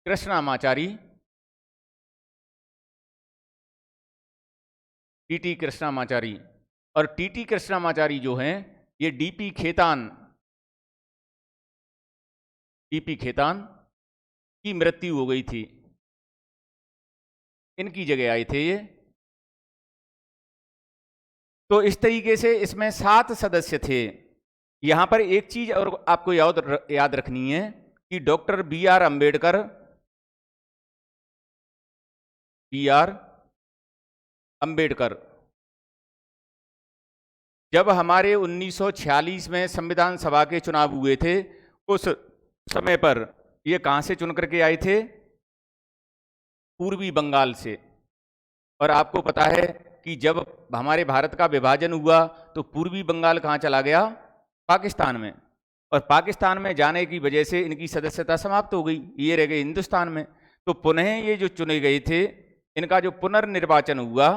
कृष्णामाचारी। टीटी कृष्णामाचारी और टीटी कृष्णामाचारी जो हैं ये डीपी खेतान की मृत्यु हो गई थी, इनकी जगह आए थे ये। तो इस तरीके से इसमें 7 सदस्य थे। यहां पर एक चीज और आपको याद रखनी है कि डॉक्टर बी.आर. अंबेडकर जब हमारे 1946 में संविधान सभा के चुनाव हुए थे, उस समय पर ये कहां से चुन करके आए थे? पूर्वी बंगाल से। और आपको पता है कि जब हमारे भारत का विभाजन हुआ तो पूर्वी बंगाल कहाँ चला गया? पाकिस्तान में। और पाकिस्तान में जाने की वजह से इनकी सदस्यता समाप्त हो गई, ये रह गए हिंदुस्तान में। तो पुनः ये जो चुने गए थे, इनका जो पुनर्निर्वाचन हुआ,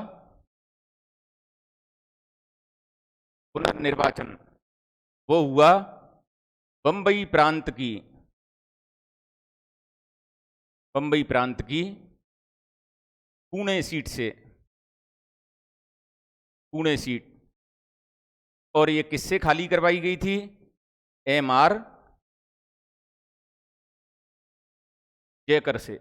वो हुआ बंबई प्रांत की पुणे सीट से। पुणे सीट। और ये किससे खाली करवाई गई थी? एम.आर. जयकर से।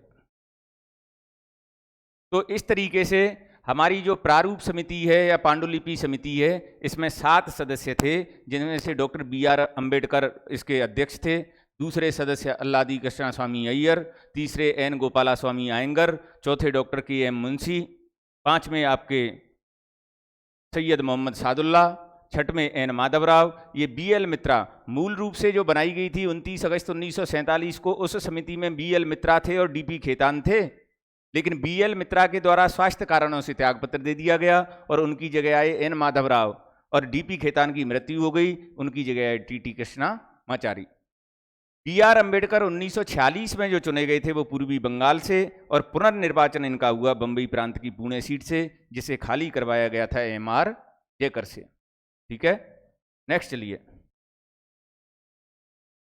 तो इस तरीके से हमारी जो प्रारूप समिति है या पांडुलिपि समिति है, इसमें 7 सदस्य थे, जिनमें से डॉक्टर बी.आर. अंबेडकर इसके अध्यक्ष थे। दूसरे सदस्य अल्लादी कृष्णा स्वामी अय्यर, तीसरे एन गोपाला स्वामी आयंगर, चौथे डॉक्टर के.एम. मुंशी, पांचवें आपके सैयद मोहम्मद सादुल्ला, छठवें एन माधवराव। ये बीएल मित्रा मूल रूप से जो बनाई गई थी 29 अगस्त 1947 को, उस समिति में बीएल मित्रा थे और डीपी खेतान थे। लेकिन बीएल मित्रा के द्वारा स्वास्थ्य कारणों से त्यागपत्र दे दिया गया और उनकी जगह आए एन माधवराव, और डीपी खेतान की मृत्यु हो गई, उनकी जगह आए टीटी कृष्णामाचारी। बी.आर. अंबेडकर 1946 में जो चुने गए थे वो पूर्वी बंगाल से, और पुनर्निर्वाचन इनका हुआ बंबई प्रांत की पुणे सीट से, जिसे खाली करवाया गया था एम.आर. जयकर से। ठीक है, नेक्स्ट चलिए।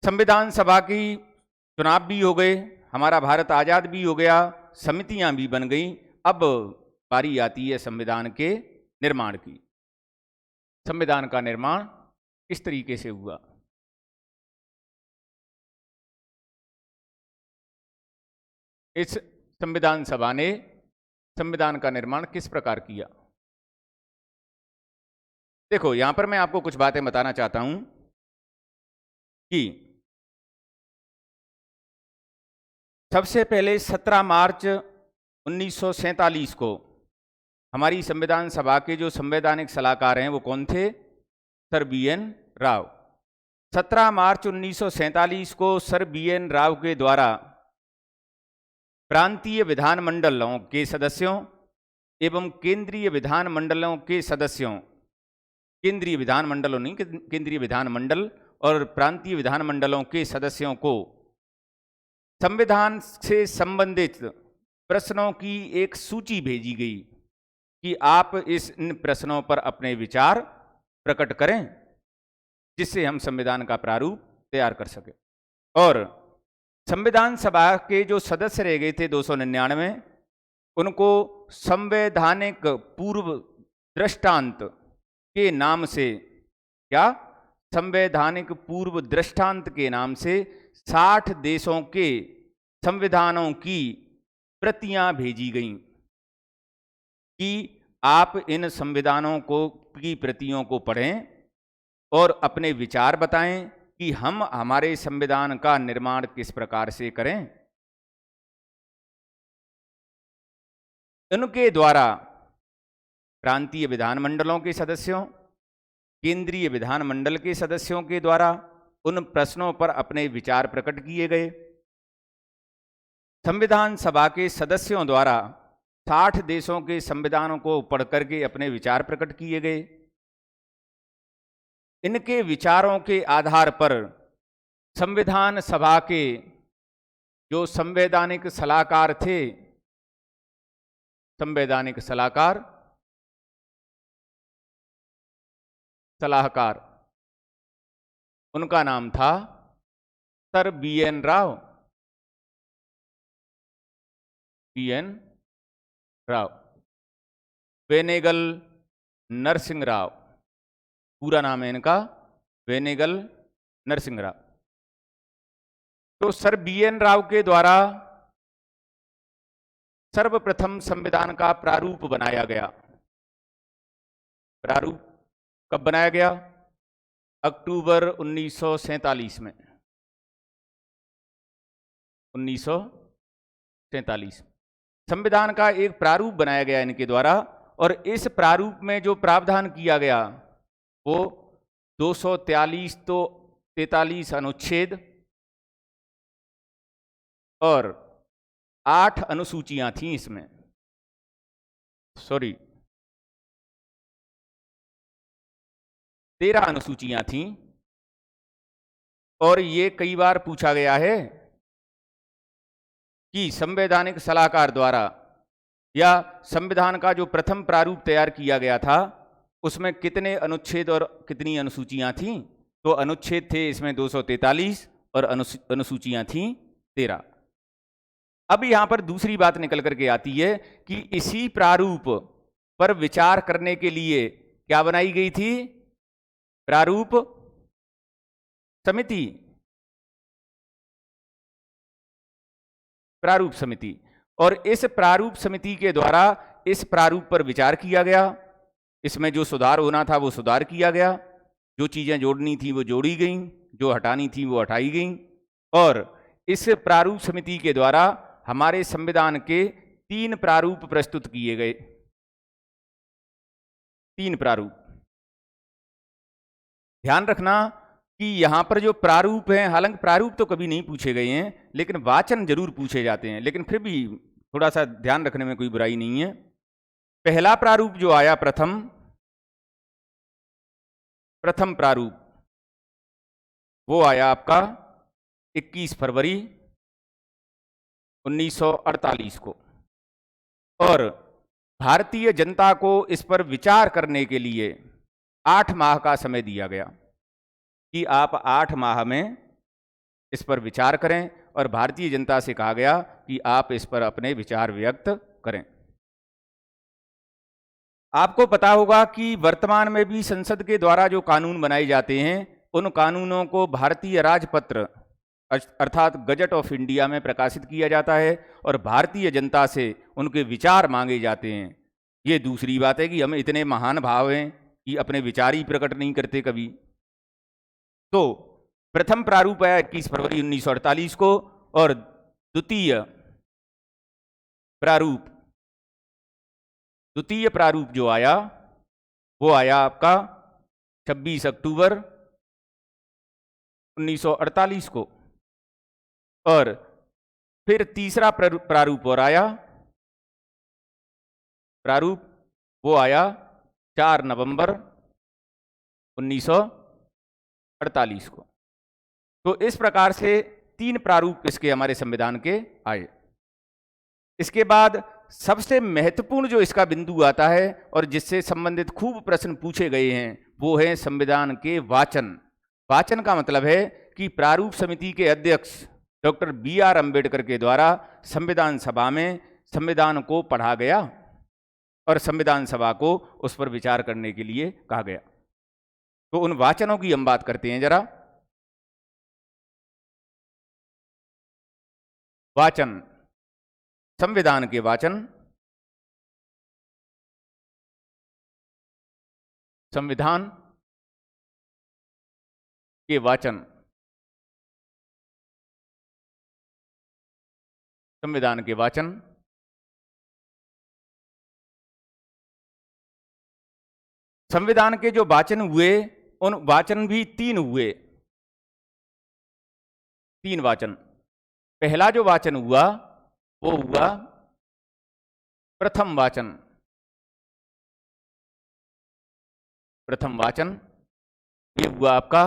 संविधान सभा की चुनाव भी हो गए, हमारा भारत आजाद भी हो गया, समितियां भी बन गई। अब बारी आती है संविधान के निर्माण की। संविधान का निर्माण किस तरीके से हुआ? इस संविधान सभा ने संविधान का निर्माण किस प्रकार किया? देखो, यहां पर मैं आपको कुछ बातें बताना चाहता हूं कि सबसे पहले 17 मार्च 1947 को हमारी संविधान सभा के जो संवैधानिक सलाहकार हैं वो कौन थे? Sir BN. राव। 17 मार्च 1947 को सर बी.एन. राव के द्वारा प्रांतीय विधानमंडलों के सदस्यों एवं केंद्रीय विधानमंडलों के सदस्यों, केंद्रीय विधानमंडलों नहीं, केंद्रीय विधानमंडल और प्रांतीय विधानमंडलों के सदस्यों को संविधान से संबंधित प्रश्नों की एक सूची भेजी गई कि आप इन प्रश्नों पर अपने विचार प्रकट करें, जिससे हम संविधान का प्रारूप तैयार कर सकें। और संविधान सभा के जो सदस्य रह गए थे 299, उनको संवैधानिक पूर्व दृष्टांत के नाम से, क्या? संवैधानिक पूर्व दृष्टांत के नाम से 60 देशों के संविधानों की प्रतियां भेजी गईं कि आप इन संविधानों की प्रतियों को पढ़ें और अपने विचार बताएं कि हम हमारे संविधान का निर्माण किस प्रकार से करें। उनके द्वारा प्रांतीय विधानमंडलों के सदस्यों, केंद्रीय विधानमंडल के सदस्यों के द्वारा उन प्रश्नों पर अपने विचार प्रकट किए गए। संविधान सभा के सदस्यों द्वारा 60 देशों के संविधानों को पढ़ करके अपने विचार प्रकट किए गए। इनके विचारों के आधार पर संविधान सभा के जो संवैधानिक सलाहकार थे, संवैधानिक सलाहकार उनका नाम था सर बी.एन. राव। वेनेगल नरसिंह राव, पूरा नाम है इनका वेनेगल नरसिंह राव। तो सर बी.एन. राव के द्वारा सर्वप्रथम संविधान का प्रारूप बनाया गया। प्रारूप कब बनाया गया? अक्टूबर 1947 में। 1947 संविधान का एक प्रारूप बनाया गया इनके द्वारा, और इस प्रारूप में जो प्रावधान किया गया वो 243 तो 43 अनुच्छेद और 8 अनुसूचियां थीं इसमें, 13 अनुसूचियां थीं। और ये कई बार पूछा गया है कि संवैधानिक सलाहकार द्वारा या संविधान का जो प्रथम प्रारूप तैयार किया गया था उसमें कितने अनुच्छेद और कितनी अनुसूचियां थीं? तो अनुच्छेद थे इसमें 243 और अनुसूचियां थीं 13। अब यहां पर दूसरी बात निकल करके आती है कि इसी प्रारूप पर विचार करने के लिए क्या बनाई गई थी? प्रारूप समिति। प्रारूप समिति। और इस प्रारूप समिति के द्वारा इस प्रारूप पर विचार किया गया। इसमें जो सुधार होना था वो सुधार किया गया, जो चीजें जोड़नी थी वो जोड़ी गईं, जो हटानी थी वो हटाई गईं। और इस प्रारूप समिति के द्वारा हमारे संविधान के 3 प्रारूप प्रस्तुत किए गए। 3 प्रारूप। ध्यान रखना कि यहां पर जो प्रारूप हैं, हालांकि प्रारूप तो कभी नहीं पूछे गए हैं, लेकिन वाचन जरूर पूछे जाते हैं, लेकिन फिर भी थोड़ा सा ध्यान रखने में कोई बुराई नहीं है। पहला प्रारूप जो आया, प्रथम प्रारूप, वो आया आपका 21 फरवरी 1948 को। और भारतीय जनता को इस पर विचार करने के लिए 8 माह का समय दिया गया कि आप 8 माह में इस पर विचार करें, और भारतीय जनता से कहा गया कि आप इस पर अपने विचार व्यक्त करें। आपको पता होगा कि वर्तमान में भी संसद के द्वारा जो कानून बनाए जाते हैं उन कानूनों को भारतीय राजपत्र अर्थात गजट ऑफ इंडिया में प्रकाशित किया जाता है और भारतीय जनता से उनके विचार मांगे जाते हैं। ये दूसरी बात है कि हम इतने महान भाव हैं कि अपने विचार ही प्रकट नहीं करते कभी। तो प्रथम प्रारूप आया 21 फरवरी 1948 को, और द्वितीय प्रारूप जो आया वो आया आपका 26 अक्टूबर 1948 को। और फिर तीसरा प्रारूप और आया, वो आया 4 नवंबर 1948 को। तो इस प्रकार से 3 प्रारूप इसके हमारे संविधान के आए। इसके बाद सबसे महत्वपूर्ण जो इसका बिंदु आता है और जिससे संबंधित खूब प्रश्न पूछे गए हैं वो है संविधान के वाचन। वाचन का मतलब है कि प्रारूप समिति के अध्यक्ष डॉक्टर बी.आर. अम्बेडकर के द्वारा संविधान सभा में संविधान को पढ़ा गया और संविधान सभा को उस पर विचार करने के लिए कहा गया। तो उन वाचनों की हम बात करते हैं जरा। वाचन, संविधान के वाचन। संविधान के वाचन। संविधान के वाचन। संविधान के जो वाचन हुए उन वाचन भी 3 हुए। 3 वाचन। पहला जो वाचन हुआ वो हुआ प्रथम वाचन। प्रथम वाचन ये हुआ आपका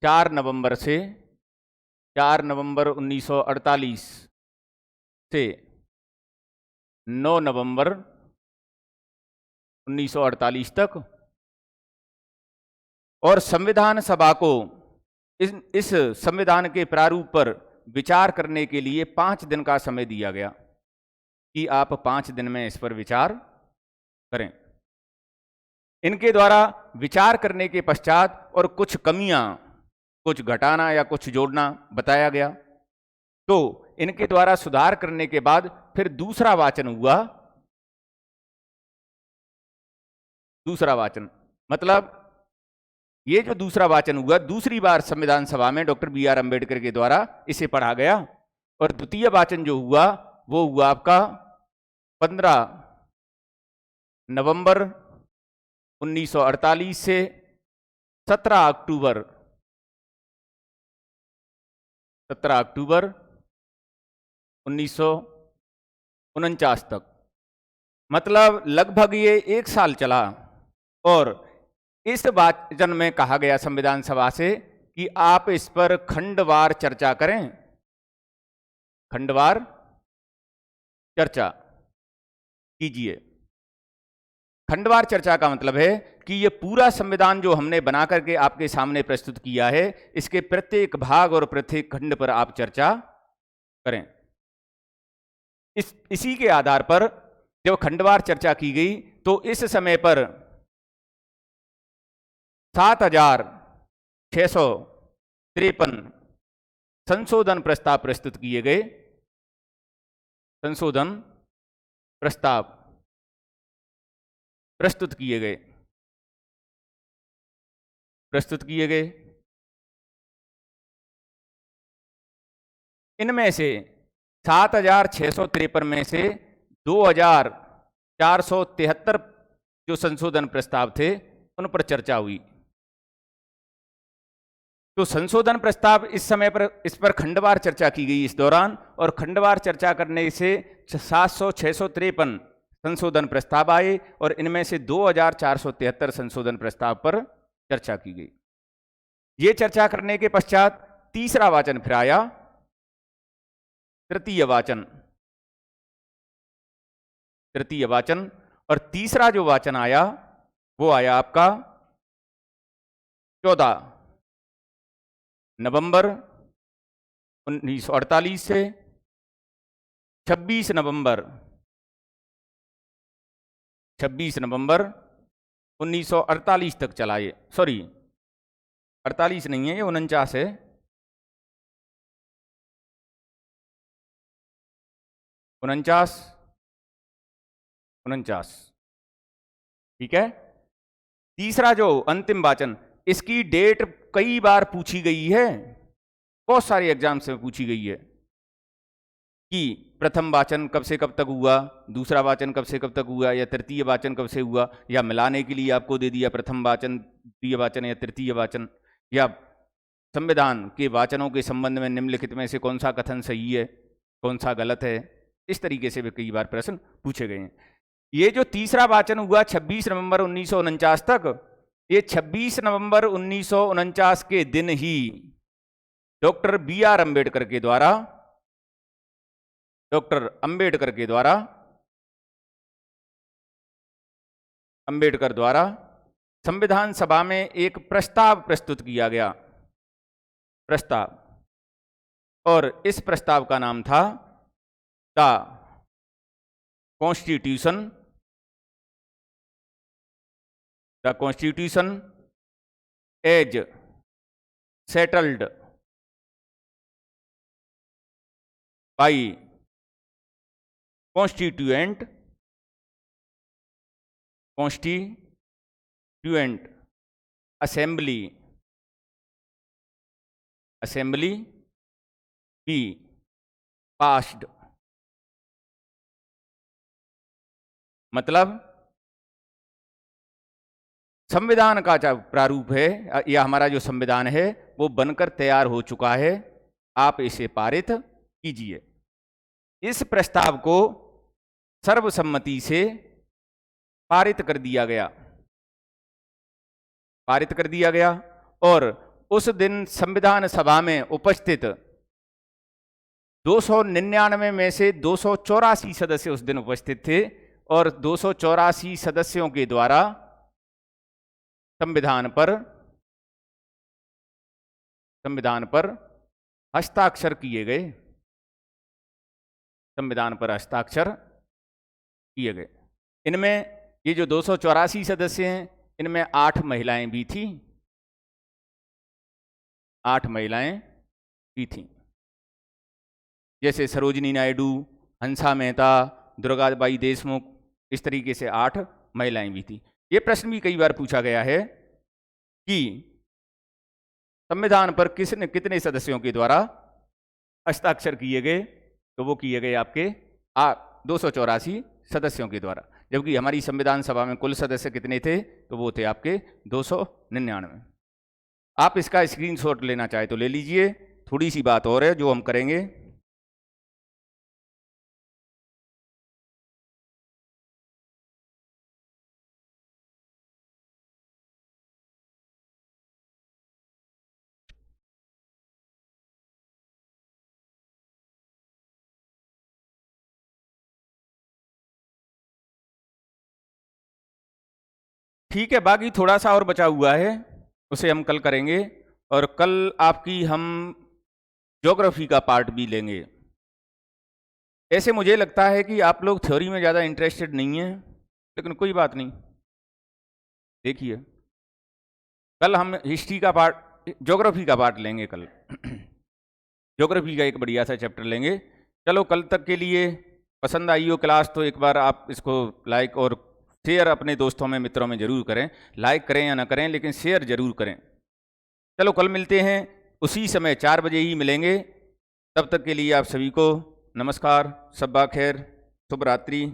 4 नवंबर से 4 नवंबर 1948 से 9 नवंबर 1948 तक, और संविधान सभा को इस संविधान के प्रारूप पर विचार करने के लिए 5 दिन का समय दिया गया कि आप 5 दिन में इस पर विचार करें। इनके द्वारा विचार करने के पश्चात और कुछ कमियां, कुछ घटाना या कुछ जोड़ना बताया गया, तो इनके द्वारा सुधार करने के बाद फिर दूसरा वाचन हुआ। दूसरा वाचन मतलब ये जो दूसरा वाचन हुआ, दूसरी बार संविधान सभा में डॉक्टर BR अम्बेडकर के द्वारा इसे पढ़ा गया, और द्वितीय वाचन जो हुआ वो हुआ आपका 15 नवंबर 1948 से 17 अक्टूबर 1949 तक। मतलब लगभग ये 1 साल चला, और इस वाचन में कहा गया संविधान सभा से कि आप इस पर खंडवार चर्चा करें, खंडवार चर्चा कीजिए। खंडवार चर्चा का मतलब है कि ये पूरा संविधान जो हमने बना करके आपके सामने प्रस्तुत किया है, इसके प्रत्येक भाग और प्रत्येक खंड पर आप चर्चा करें। इसी के आधार पर जब खंडवार चर्चा की गई तो इस समय पर 7,653 संशोधन प्रस्ताव प्रस्तुत किए गए। संशोधन प्रस्ताव प्रस्तुत किए गए। इनमें से 7,653 में से 2,473 जो संशोधन प्रस्ताव थे उन पर चर्चा हुई। तो संशोधन प्रस्ताव इस समय पर इस पर खंडवार चर्चा की गई इस दौरान, और खंडवार चर्चा करने से 7,653 संशोधन प्रस्ताव आए, और इनमें से 2,473 संशोधन प्रस्ताव पर चर्चा की गई। ये चर्चा करने के पश्चात तीसरा वाचन फिर आया, तृतीय वाचन, और तीसरा जो वाचन आया वो आया आपका 14 नवंबर 1948 से 26 नवंबर 1948 तक चला। ये 48 नहीं है, ये 49 है। 49 ठीक है। तीसरा जो अंतिम वाचन, इसकी डेट कई बार पूछी गई है, बहुत सारे एग्जाम से पूछी गई है कि प्रथम वाचन कब से कब तक हुआ, दूसरा वाचन कब से कब तक हुआ, या तृतीय वाचन कब से हुआ, या मिलाने के लिए आपको दे दिया प्रथम वाचन, द्वितीय वाचन या तृतीय वाचन, या संविधान के वाचनों के संबंध में निम्नलिखित में से कौन सा कथन सही है, कौन सा गलत है। इस तरीके से भी कई बार प्रश्न पूछे गए हैं। ये जो तीसरा वाचन हुआ 26 नवंबर 1949 तक, ये 26 नवंबर 1949 के दिन ही डॉक्टर BR अम्बेडकर द्वारा संविधान सभा में एक प्रस्ताव प्रस्तुत किया गया। और इस प्रस्ताव का नाम था the constitution as settled by constituent assembly be passed. मतलब संविधान का जो प्रारूप है या हमारा जो संविधान है वो बनकर तैयार हो चुका है, आप इसे पारित कीजिए। इस प्रस्ताव को सर्वसम्मति से पारित कर दिया गया और उस दिन संविधान सभा में उपस्थित 299 में से 284 सदस्य उस दिन उपस्थित थे और 284 सदस्यों के द्वारा संविधान पर हस्ताक्षर किए गए। इनमें ये जो 284 सदस्य हैं, इनमें 8 महिलाएं भी थी। 8 महिलाएं भी थीं, जैसे सरोजिनी नायडू, हंसा मेहता, दुर्गाबाई देशमुख, इस तरीके से 8 महिलाएं भी थी। ये प्रश्न भी कई बार पूछा गया है कि संविधान पर कितने सदस्यों के द्वारा हस्ताक्षर किए गए, तो वो किए गए आपके 284 सदस्यों के द्वारा, जबकि हमारी संविधान सभा में कुल सदस्य कितने थे, तो वो थे आपके 299। आप इसका स्क्रीनशॉट लेना चाहे तो ले लीजिए। थोड़ी सी बात और है जो हम करेंगे। ठीक है, बाकी थोड़ा सा और बचा हुआ है, उसे हम कल करेंगे। और कल आपकी हम ज्योग्राफी का पार्ट भी लेंगे। ऐसे मुझे लगता है कि आप लोग थ्योरी में ज़्यादा इंटरेस्टेड नहीं हैं, लेकिन कोई बात नहीं, देखिए कल हम हिस्ट्री का पार्ट, ज्योग्राफी का पार्ट लेंगे कल। ज्योग्राफी का एक बढ़िया सा चैप्टर लेंगे। चलो, कल तक के लिए पसंद आई हो क्लास तो एक बार आप इसको लाइक और शेयर अपने दोस्तों में, मित्रों में जरूर करें। लाइक करें या ना करें, लेकिन शेयर जरूर करें। चलो, कल मिलते हैं उसी समय 4 बजे ही मिलेंगे। तब तक के लिए आप सभी को नमस्कार, शब्बा खैर, शुभ रात्रि।